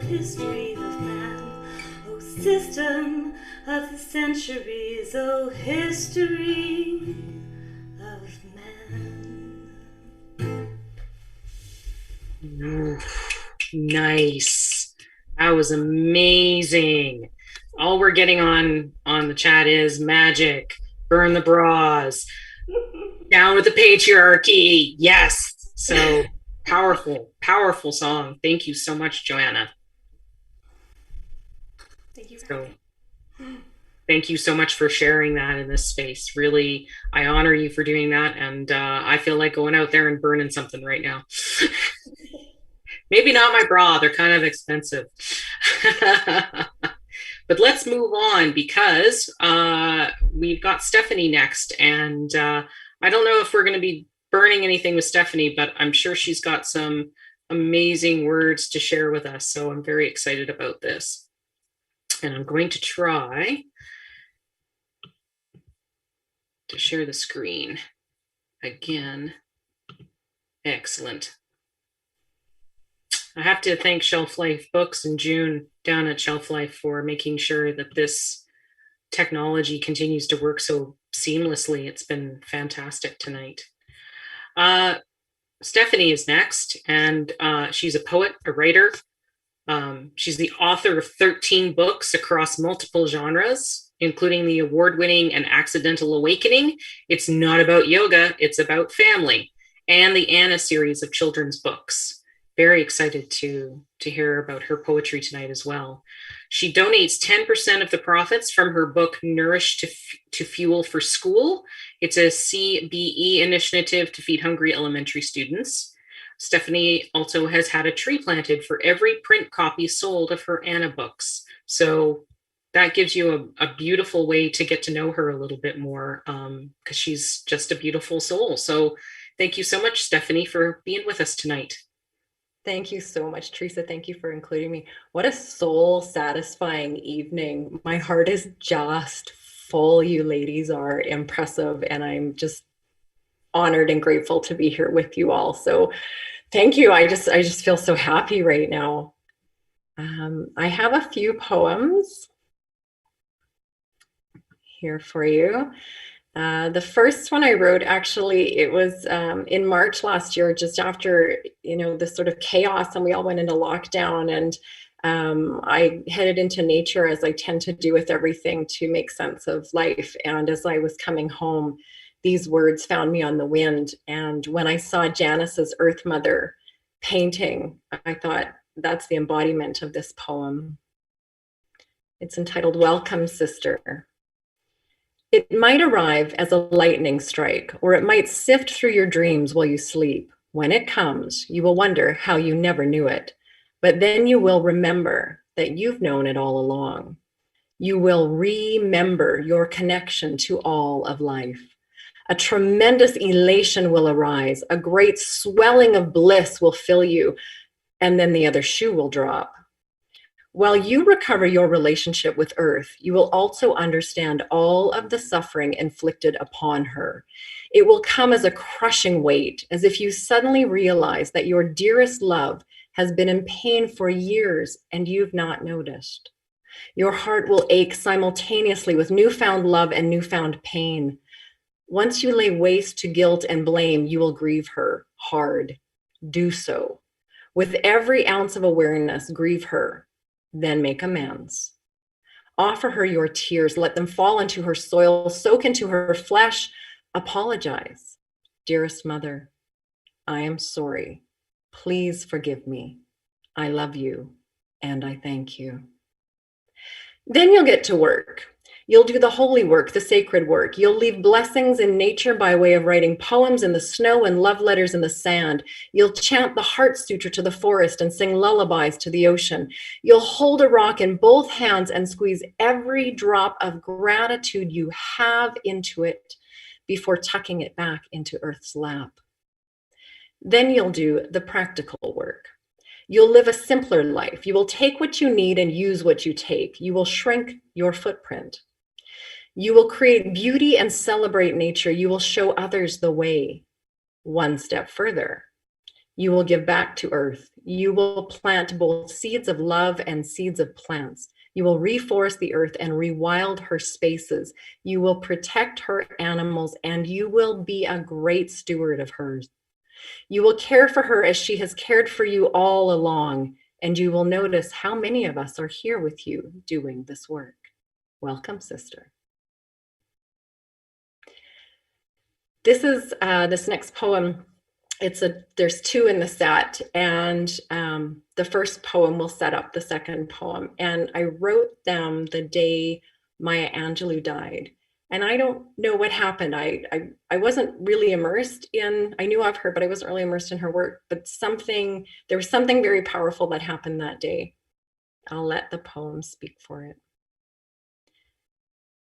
history of man. Oh, system of the centuries, oh, history of man. Nice. That was amazing. All we're getting on the chat is magic, burn the bras, down with the patriarchy. Yes. So powerful, powerful song. Thank you so much, Joanna. Thank you. So, thank you so much for sharing that in this space. Really, I honor you for doing that. And I feel like going out there and burning something right now. Maybe not my bra. They're kind of expensive. But let's move on because we've got Stephanie next. And I don't know if we're going to be burning anything with Stephanie, but I'm sure she's got some amazing words to share with us. So I'm very excited about this. And I'm going to try to share the screen again. Excellent. I have to thank Shelf Life Books and June down at Shelf Life for making sure that this technology continues to work so seamlessly. It's been fantastic tonight. Stephanie is next, and she's a poet, a writer. She's the author of 13 books across multiple genres, including the award-winning And Accidental Awakening, It's Not About Yoga, It's About Family, and the Anna series of children's books. Very excited to hear about her poetry tonight as well. She donates 10% of the profits from her book, Nourish to Fuel for School. It's a CBE initiative to feed hungry elementary students. Stephanie also has had a tree planted for every print copy sold of her Anna books. So that gives you a beautiful way to get to know her a little bit more because she's just a beautiful soul. So thank you so much, Stephanie, for being with us tonight. Thank you so much, Theresa. Thank you for including me. What a soul-satisfying evening. My heart is just full. You ladies are impressive, and I'm just honored and grateful to be here with you all. So thank you. I just feel so happy right now. I have a few poems here for you. The first one I wrote, actually, it was in March last year, just after, this sort of chaos, and we all went into lockdown, and I headed into nature, as I tend to do with everything, to make sense of life. And as I was coming home, these words found me on the wind. And when I saw Janice's Earth Mother painting, I thought, that's the embodiment of this poem. It's entitled Welcome, Sister. It might arrive as a lightning strike, or it might sift through your dreams while you sleep. When it comes, you will wonder how you never knew it. But then you will remember that you've known it all along. You will remember your connection to all of life. A tremendous elation will arise. A great swelling of bliss will fill you, and then the other shoe will drop. While you recover your relationship with Earth, you will also understand all of the suffering inflicted upon her. It will come as a crushing weight, as if you suddenly realize that your dearest love has been in pain for years and you've not noticed. Your heart will ache simultaneously with newfound love and newfound pain. Once you lay waste to guilt and blame, you will grieve her hard. Do so. With every ounce of awareness, grieve her. Then make amends. Offer her your tears. Let them fall into her soil, soak into her flesh. Apologize. Dearest mother, I am sorry. Please forgive me. I love you, and I thank you. Then you'll get to work. You'll do the holy work, the sacred work. You'll leave blessings in nature by way of writing poems in the snow and love letters in the sand. You'll chant the Heart Sutra to the forest and sing lullabies to the ocean. You'll hold a rock in both hands and squeeze every drop of gratitude you have into it before tucking it back into Earth's lap. Then you'll do the practical work. You'll live a simpler life. You will take what you need and use what you take. You will shrink your footprint. You will create beauty and celebrate nature. You will show others the way. One step further, You will give back to earth. You will plant both seeds of love and seeds of plants. You will reforest the earth and rewild her spaces. You will protect her animals, and you will be a great steward of hers. You will care for her as she has cared for you all along, and you will notice how many of us are here with you doing this work. Welcome, sister. This is this next poem. There's two in the set, and the first poem will set up the second poem. And I wrote them the day Maya Angelou died. And I don't know what happened. I wasn't really immersed in, I knew of her, but I wasn't really immersed in her work. But there was something very powerful that happened that day. I'll let the poem speak for it.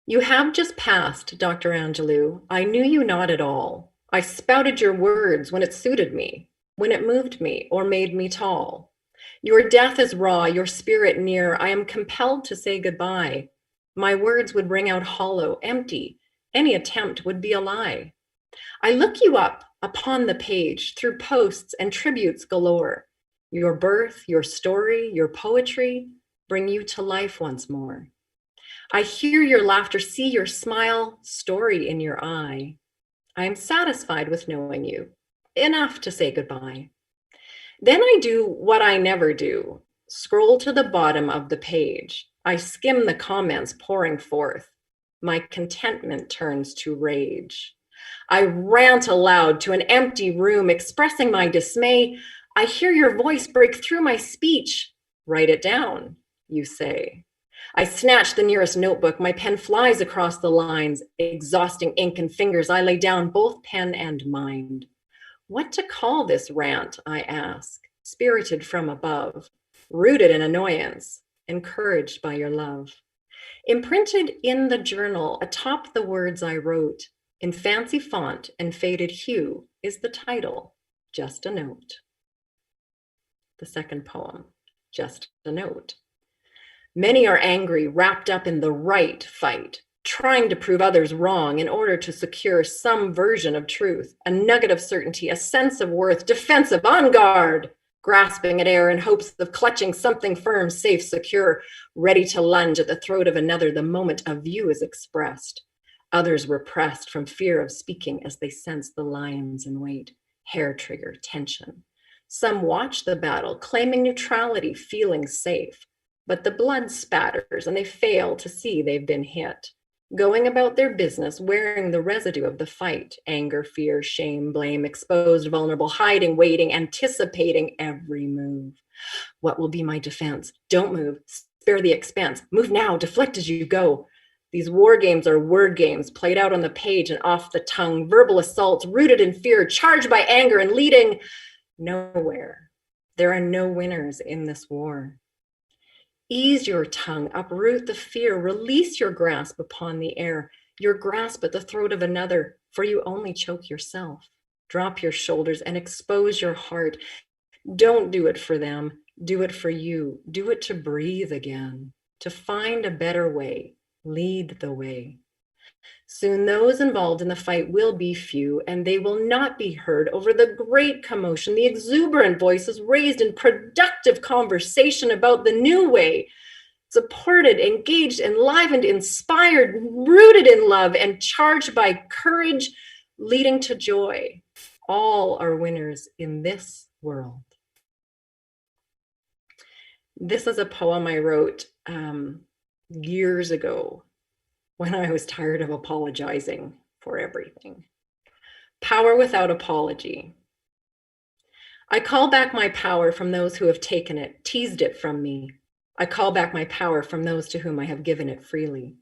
You have just passed, Dr. Angelou. I knew you not at all. I spouted your words when it suited me, when it moved me or made me tall. Your death is raw, your spirit near. I am compelled to say goodbye. My words would ring out hollow, empty. Any attempt would be a lie. I look you up upon the page through posts and tributes galore. Your birth, your story, your poetry bring you to life once more. I hear your laughter, see your smile, story in your eye. I am satisfied with knowing you, enough to say goodbye. Then I do what I never do, scroll to the bottom of the page. I skim the comments pouring forth. My contentment turns to rage. I rant aloud to an empty room, expressing my dismay. I hear your voice break through my speech. Write it down, you say. I snatch the nearest notebook. My pen flies across the lines. Exhausting ink and fingers, I lay down both pen and mind. What to call this rant, I ask, spirited from above, rooted in annoyance, encouraged by your love. Imprinted in the journal atop the words I wrote, in fancy font and faded hue, is the title, Just a Note. The second poem, Just a Note. Many are angry, wrapped up in the right fight, trying to prove others wrong in order to secure some version of truth, a nugget of certainty, a sense of worth, defensive, on guard, grasping at air in hopes of clutching something firm, safe, secure, ready to lunge at the throat of another the moment a view is expressed. Others repressed from fear of speaking as they sense the lions in wait, hair trigger, tension. Some watch the battle, claiming neutrality, feeling safe. But the blood spatters and they fail to see they've been hit, going about their business, wearing the residue of the fight, anger, fear, shame, blame, exposed, vulnerable, hiding, waiting, anticipating every move. What will be my defense? Don't move, spare the expense, move now, deflect as you go. These war games are word games played out on the page and off the tongue, verbal assaults rooted in fear, charged by anger and leading nowhere. There are no winners in this war. Ease your tongue, uproot the fear, release your grasp upon the air, your grasp at the throat of another, for you only choke yourself. Drop your shoulders and expose your heart. Don't do it for them, do it for you. Do it to breathe again, to find a better way, lead the way. Soon those involved in the fight will be few, and they will not be heard over the great commotion, the exuberant voices raised in productive conversation about the new way, supported, engaged, enlivened, inspired, rooted in love, and charged by courage, leading to joy. All are winners in this world. This is a poem I wrote years ago, when I was tired of apologizing for everything. Power without apology. I call back my power from those who have taken it, teased it from me. I call back my power from those to whom I have given it freely.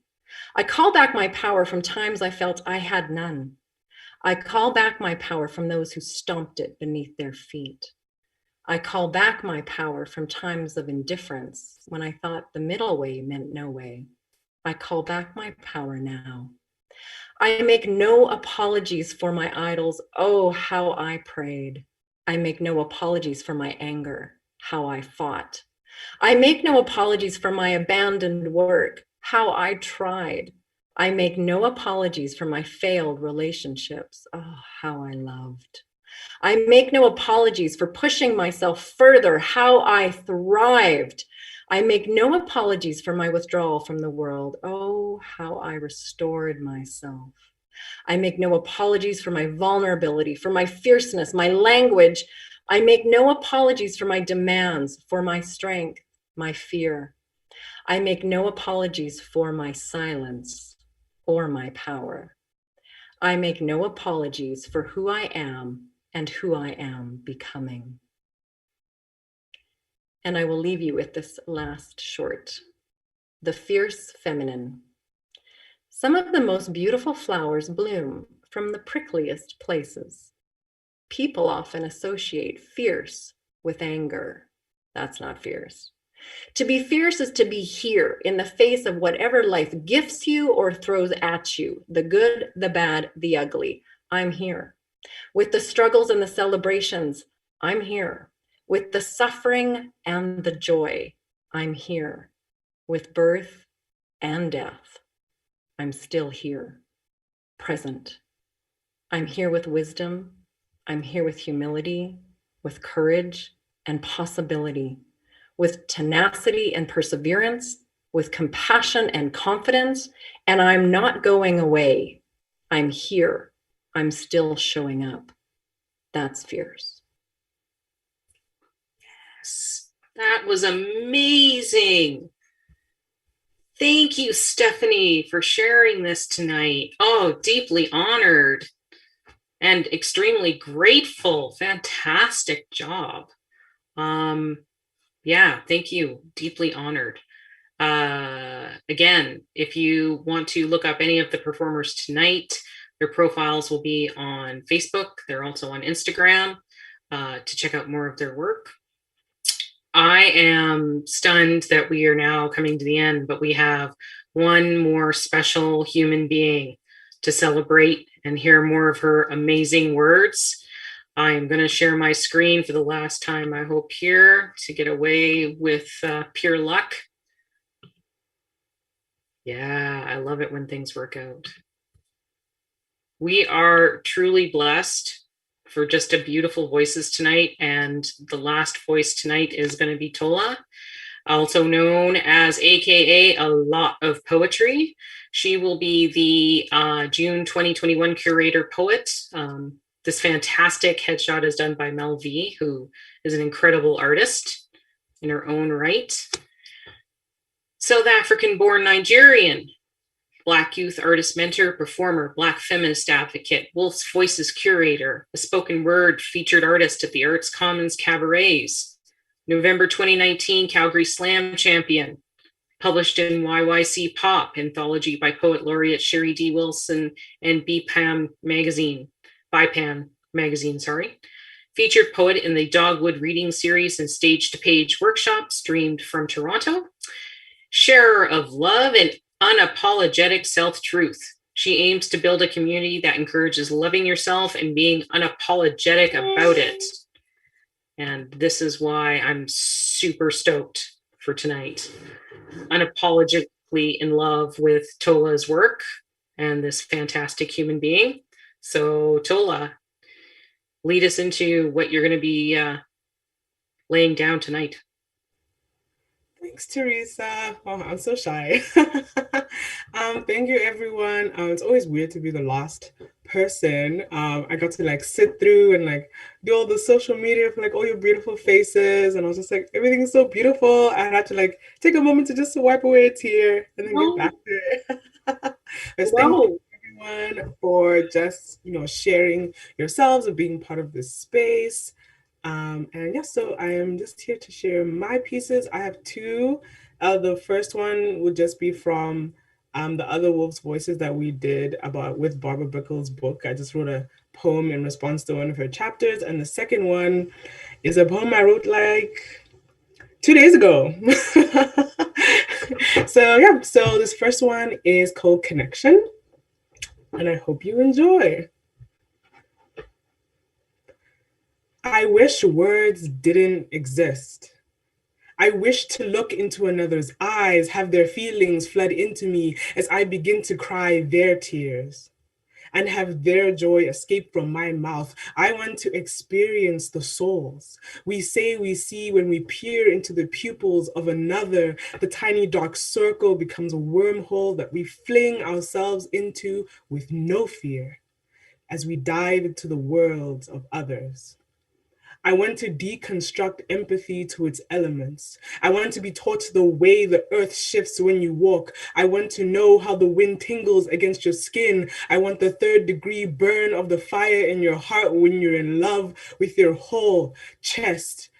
I call back my power from times I felt I had none. I call back my power from those who stomped it beneath their feet. I call back my power from times of indifference when I thought the middle way meant no way. I call back my power now. I make no apologies for my idols. Oh, how I prayed. I make no apologies for my anger, how I fought. I make no apologies for my abandoned work, how I tried. I make no apologies for my failed relationships. Oh, how I loved. I make no apologies for pushing myself further. How I thrived. I make no apologies for my withdrawal from the world. Oh, how I restored myself. I make no apologies for my vulnerability, for my fierceness, my language. I make no apologies for my demands, for my strength, my fear. I make no apologies for my silence or my power. I make no apologies for who I am and who I am becoming. And I will leave you with this last short. The fierce feminine. Some of the most beautiful flowers bloom from the prickliest places. People often associate fierce with anger. That's not fierce. To be fierce is to be here in the face of whatever life gifts you or throws at you, the good, the bad, the ugly. I'm here. With the struggles and the celebrations, I'm here. With the suffering and the joy, I'm here. With birth and death, I'm still here, present. I'm here with wisdom. I'm here with humility, with courage and possibility, with tenacity and perseverance, with compassion and confidence, and I'm not going away. I'm here. I'm still showing up. That's fierce. Yes, that was amazing. Thank you, Stephanie, for sharing this tonight. Oh, deeply honored and extremely grateful. Fantastic job. Yeah, thank you. Deeply honored. Again, if you want to look up any of the performers tonight, their profiles will be on Facebook. They're also on Instagram to check out more of their work. I am stunned that we are now coming to the end, but we have one more special human being to celebrate and hear more of her amazing words. I'm going to share my screen for the last time, I hope, here to get away with pure luck. Yeah, I love it when things work out. We are truly blessed for just a beautiful voices tonight. And the last voice tonight is going to be Tola, also known as AKA A Lot of Poetry. She will be the June 2021 curator poet. This fantastic headshot is done by Mel V, who is an incredible artist in her own right. South African-born Nigerian, Black youth artist mentor, performer, Black feminist advocate, Woolf's Voices curator, a spoken word featured artist at the Arts Commons cabarets, November 2019 Calgary Slam champion, published in YYC Pop, anthology by poet laureate Sherry D. Wilson and BPAM magazine, featured poet in the Dogwood reading series and stage-to-page workshops streamed from Toronto, sharer of love and unapologetic self-truth. She aims to build a community that encourages loving yourself and being unapologetic about it. And this is why I'm super stoked for tonight. Unapologetically in love with Tola's work and this fantastic human being. So Tola, lead us into what you're going to be laying down tonight. Thanks, Theresa. Oh, I'm so shy. Thank you, everyone. It's always weird to be the last person. I got to sit through and do all the social media for all your beautiful faces, and I was just everything's so beautiful. I had to take a moment to just wipe away a tear and then get back to it. Thank you, everyone, for just sharing yourselves and being part of this space. And yeah, so I am just here to share my pieces. I have two. The first one would just be from the other Wolf's Voices that we did with Barbara Bickle's book. I just wrote a poem in response to one of her chapters. And the second one is a poem I wrote 2 days ago. So yeah, so this first one is called Connection. And I hope you enjoy. I wish words didn't exist. I wish to look into another's eyes, have their feelings flood into me as I begin to cry their tears. and have their joy escape from my mouth. I want to experience the souls we say we see when we peer into the pupils of another. The tiny dark circle becomes a wormhole that we fling ourselves into with no fear as we dive into the worlds of others. I want to deconstruct empathy to its elements. I want to be taught the way the earth shifts when you walk. I want to know how the wind tingles against your skin. I want the 3rd-degree burn of the fire in your heart when you're in love with your whole chest,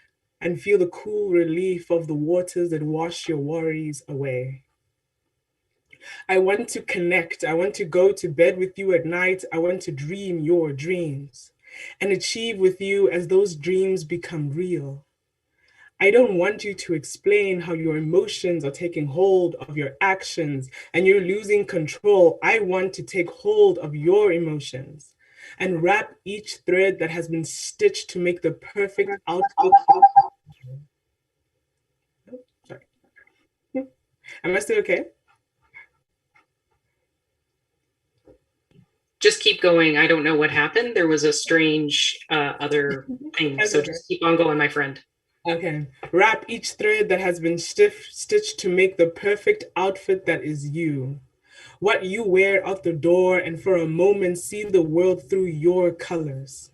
and feel the cool relief of the waters that wash your worries away. I want to connect. I want to go to bed with you at night. I want to dream your dreams and achieve with you as those dreams become real. I don't want you to explain how your emotions are taking hold of your actions and you're losing control. I want to take hold of your emotions and wrap each thread that has been stitched to make the perfect outfit. Oh, sorry. Am I still okay? Just keep going. I don't know what happened. There was a strange other thing. So just keep on going, my friend. Okay. Wrap each thread that has been stitched to make the perfect outfit that is you. What you wear out the door, and for a moment see the world through your colors.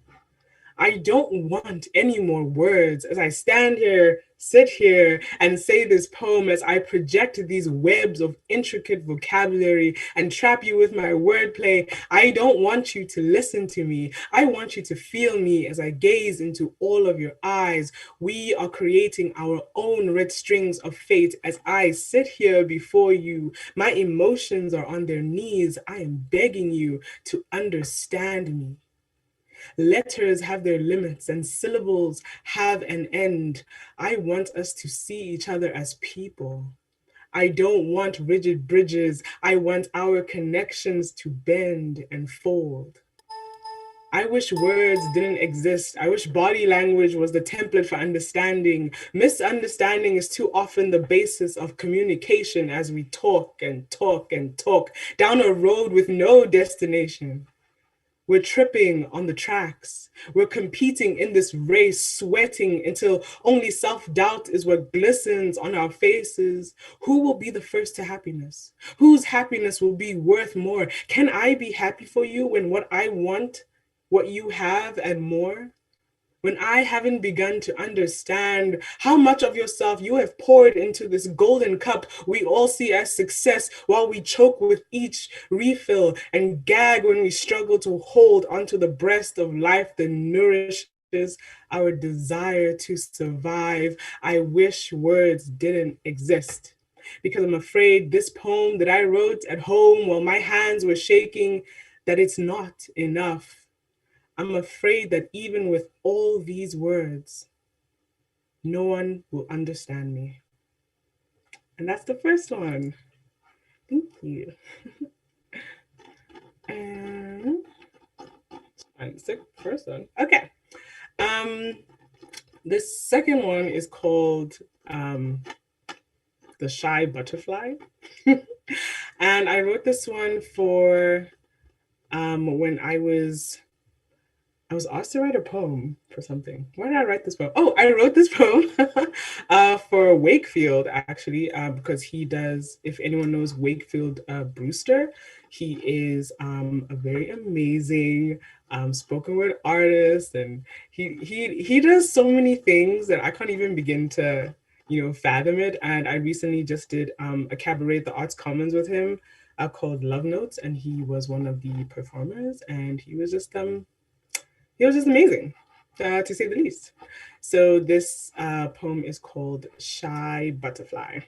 I don't want any more words as I stand here, sit here, and say this poem as I project these webs of intricate vocabulary and trap you with my wordplay. I don't want you to listen to me. I want you to feel me as I gaze into all of your eyes. We are creating our own red strings of fate as I sit here before you. My emotions are on their knees. I am begging you to understand me. Letters have their limits and syllables have an end. I want us to see each other as people. I don't want rigid bridges. I want our connections to bend and fold. I wish words didn't exist. I wish body language was the template for understanding. Misunderstanding is too often the basis of communication as we talk and talk and talk down a road with no destination. We're tripping on the tracks. We're competing in this race, sweating until only self-doubt is what glistens on our faces. Who will be the first to happiness? Whose happiness will be worth more? Can I be happy for you when what I want, what you have and more? When I haven't begun to understand how much of yourself you have poured into this golden cup we all see as success, while we choke with each refill and gag when we struggle to hold onto the breast of life that nourishes our desire to survive. I wish words didn't exist, because I'm afraid this poem that I wrote at home while my hands were shaking, that it's not enough. I'm afraid that even with all these words, no one will understand me. And that's the first one. Thank you. And the first one. Okay. The second one is called The Shy Butterfly. And I wrote this one for when I was asked to write a poem for something. Why did I write this poem? Oh, I wrote this poem for Wakefield, actually, because he does, if anyone knows Wakefield Brewster, he is a very amazing spoken word artist. And he does so many things that I can't even begin to, fathom it. And I recently just did a cabaret at the Arts Commons with him called Love Notes. And he was one of the performers, and he was just amazing, to say the least. So this poem is called Shy Butterfly.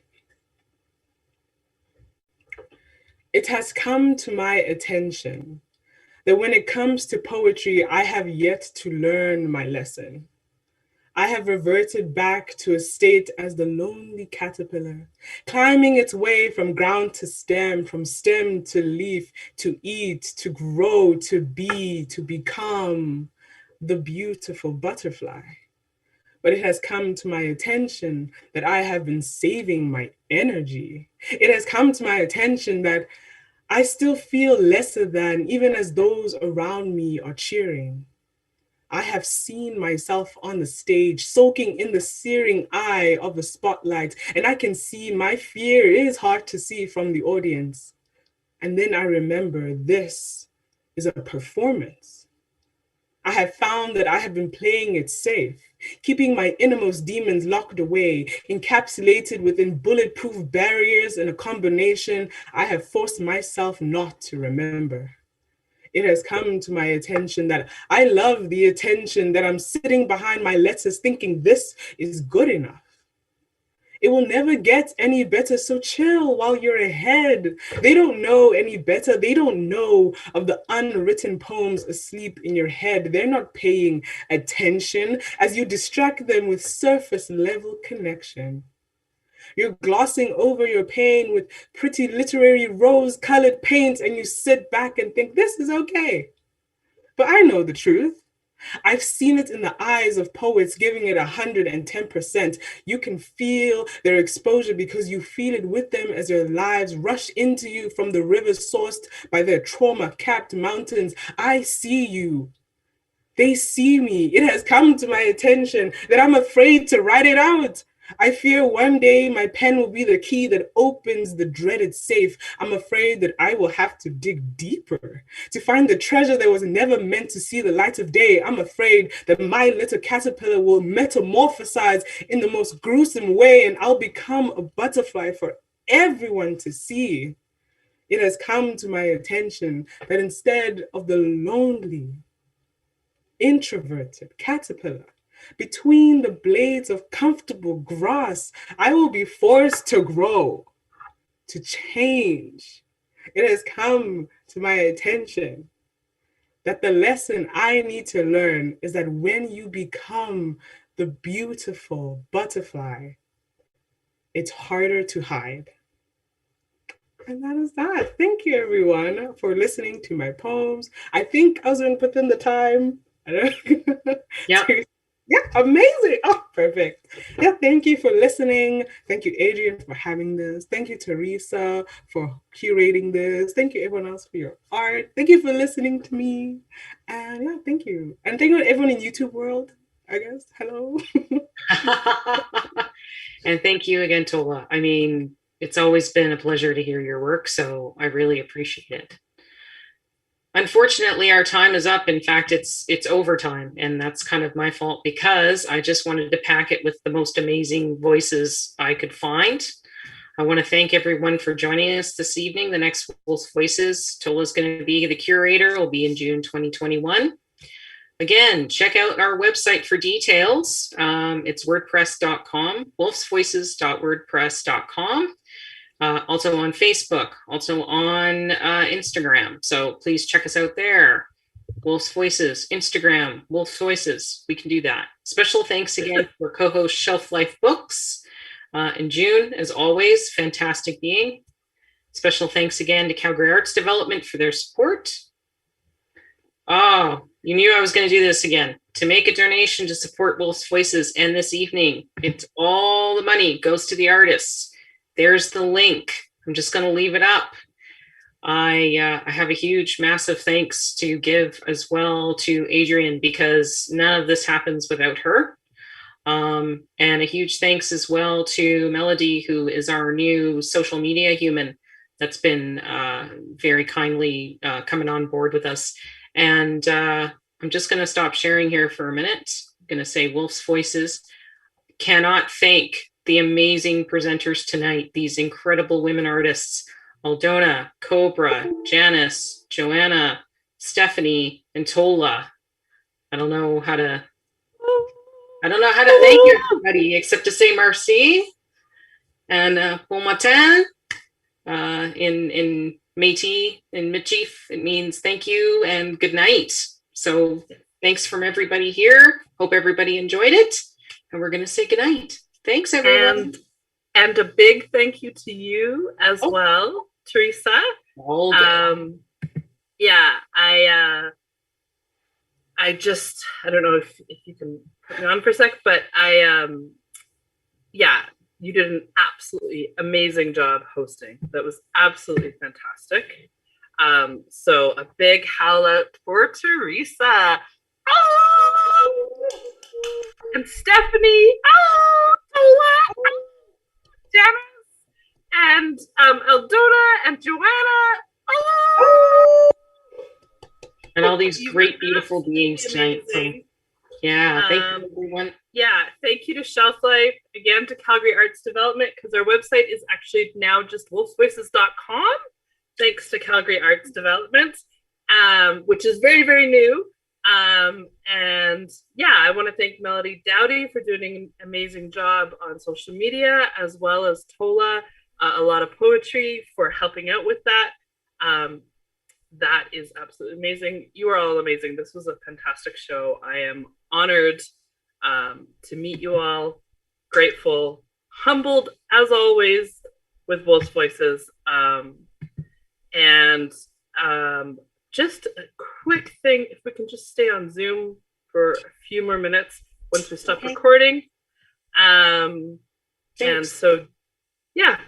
It has come to my attention that when it comes to poetry, I have yet to learn my lesson. I have reverted back to a state as the lonely caterpillar, climbing its way from ground to stem, from stem to leaf, to eat, to grow, to be, to become the beautiful butterfly. But it has come to my attention that I have been saving my energy. It has come to my attention that I still feel lesser than, even as those around me are cheering. I have seen myself on the stage, soaking in the searing eye of the spotlight, and I can see my fear is hard to see from the audience. And then I remember this is a performance. I have found that I have been playing it safe, keeping my innermost demons locked away, encapsulated within bulletproof barriers and a combination I have forced myself not to remember. It has come to my attention that I love the attention that I'm sitting behind my letters thinking this is good enough. It will never get any better, so chill while you're ahead. They don't know any better. They don't know of the unwritten poems asleep in your head. They're not paying attention as you distract them with surface level connection. You're glossing over your pain with pretty literary rose-colored paint, and you sit back and think, this is okay. But I know the truth. I've seen it in the eyes of poets giving it 110%. You can feel their exposure because you feel it with them as their lives rush into you from the rivers sourced by their trauma-capped mountains. I see you. They see me. It has come to my attention that I'm afraid to write it out. I fear one day my pen will be the key that opens the dreaded safe. I'm afraid that I will have to dig deeper to find the treasure that was never meant to see the light of day. I'm afraid that my little caterpillar will metamorphosize in the most gruesome way and I'll become a butterfly for everyone to see. It has come to my attention that instead of the lonely, introverted caterpillar, between the blades of comfortable grass, I will be forced to grow, to change. It has come to my attention that the lesson I need to learn is that when you become the beautiful butterfly, it's harder to hide. And that is that. Thank you, everyone, for listening to my poems. I think I was going to put in the time. I don't. Yeah. Yeah, amazing. Oh, perfect. Yeah, thank you for listening. Thank you, Adrian, for having this. Thank you, Theresa, for curating this. Thank you, everyone else, for your art. Thank you for listening to me. And yeah, thank you. And thank you to everyone in YouTube world, I guess. Hello. And thank you again, Tola. I mean, it's always been a pleasure to hear your work, so I really appreciate it. Unfortunately, our time is up. In fact, it's overtime, and that's kind of my fault because I just wanted to pack it with the most amazing voices I could find. I want to thank everyone for joining us this evening. The next Woolf Voices, Tola is going to be the curator, will be in June 2021. Again, check out our website for details. It's wordpress.com, wolfsvoices.wordpress.com. Also on Facebook, also on Instagram. So please check us out there. Wolf's Voices, Instagram, Wolf's Voices. We can do that. Special thanks again for co-host Shelf Life Books in June, as always, fantastic being. Special thanks again to Calgary Arts Development for their support. Oh, you knew I was going to do this again. To make a donation to support Wolf's Voices, and this evening, it's all the money goes to the artists. There's the link. I'm just going to leave it up. I have a huge, massive thanks to give as well to Adrian because none of this happens without her. And a huge thanks as well to Melody, who is our new social media human that's been very kindly coming on board with us. And I'm just going to stop sharing here for a minute. I'm going to say Wolf's Voices. Cannot thank the amazing presenters tonight, these incredible women artists, Aldona, Cobra, Janice, Joanna, Stephanie, and Tola. I don't know how to thank everybody except to say merci and bon matin. In Métis, in Michif, it means thank you and good night. So thanks from everybody here. Hope everybody enjoyed it. And we're going to say good night. Thanks, everyone. And a big thank you to you as well, Theresa. Yeah, I don't know if you can put me on for a sec, but you did an absolutely amazing job hosting. That was absolutely fantastic. So a big howl out for Theresa. Oh! And Stephanie. Oh! Tola. Oh! Janice. And Aldona and Joanna. Oh! And all these great, beautiful beings tonight. So, yeah, thank you, everyone. Yeah, thank you to Shelf Life, again to Calgary Arts Development, because our website is actually now just wolfsvoices.com, thanks to Calgary Arts Development, which is very, very new. And yeah, I want to thank Melody Dowdy for doing an amazing job on social media, as well as Tola, a lot of poetry, for helping out with that. That is absolutely amazing. You are all amazing. This was a fantastic show. I am honored to meet you all, grateful, humbled as always with Wolf's Voices. And just a quick thing, if we can just stay on Zoom for a few more minutes once we stop recording. And so, yeah,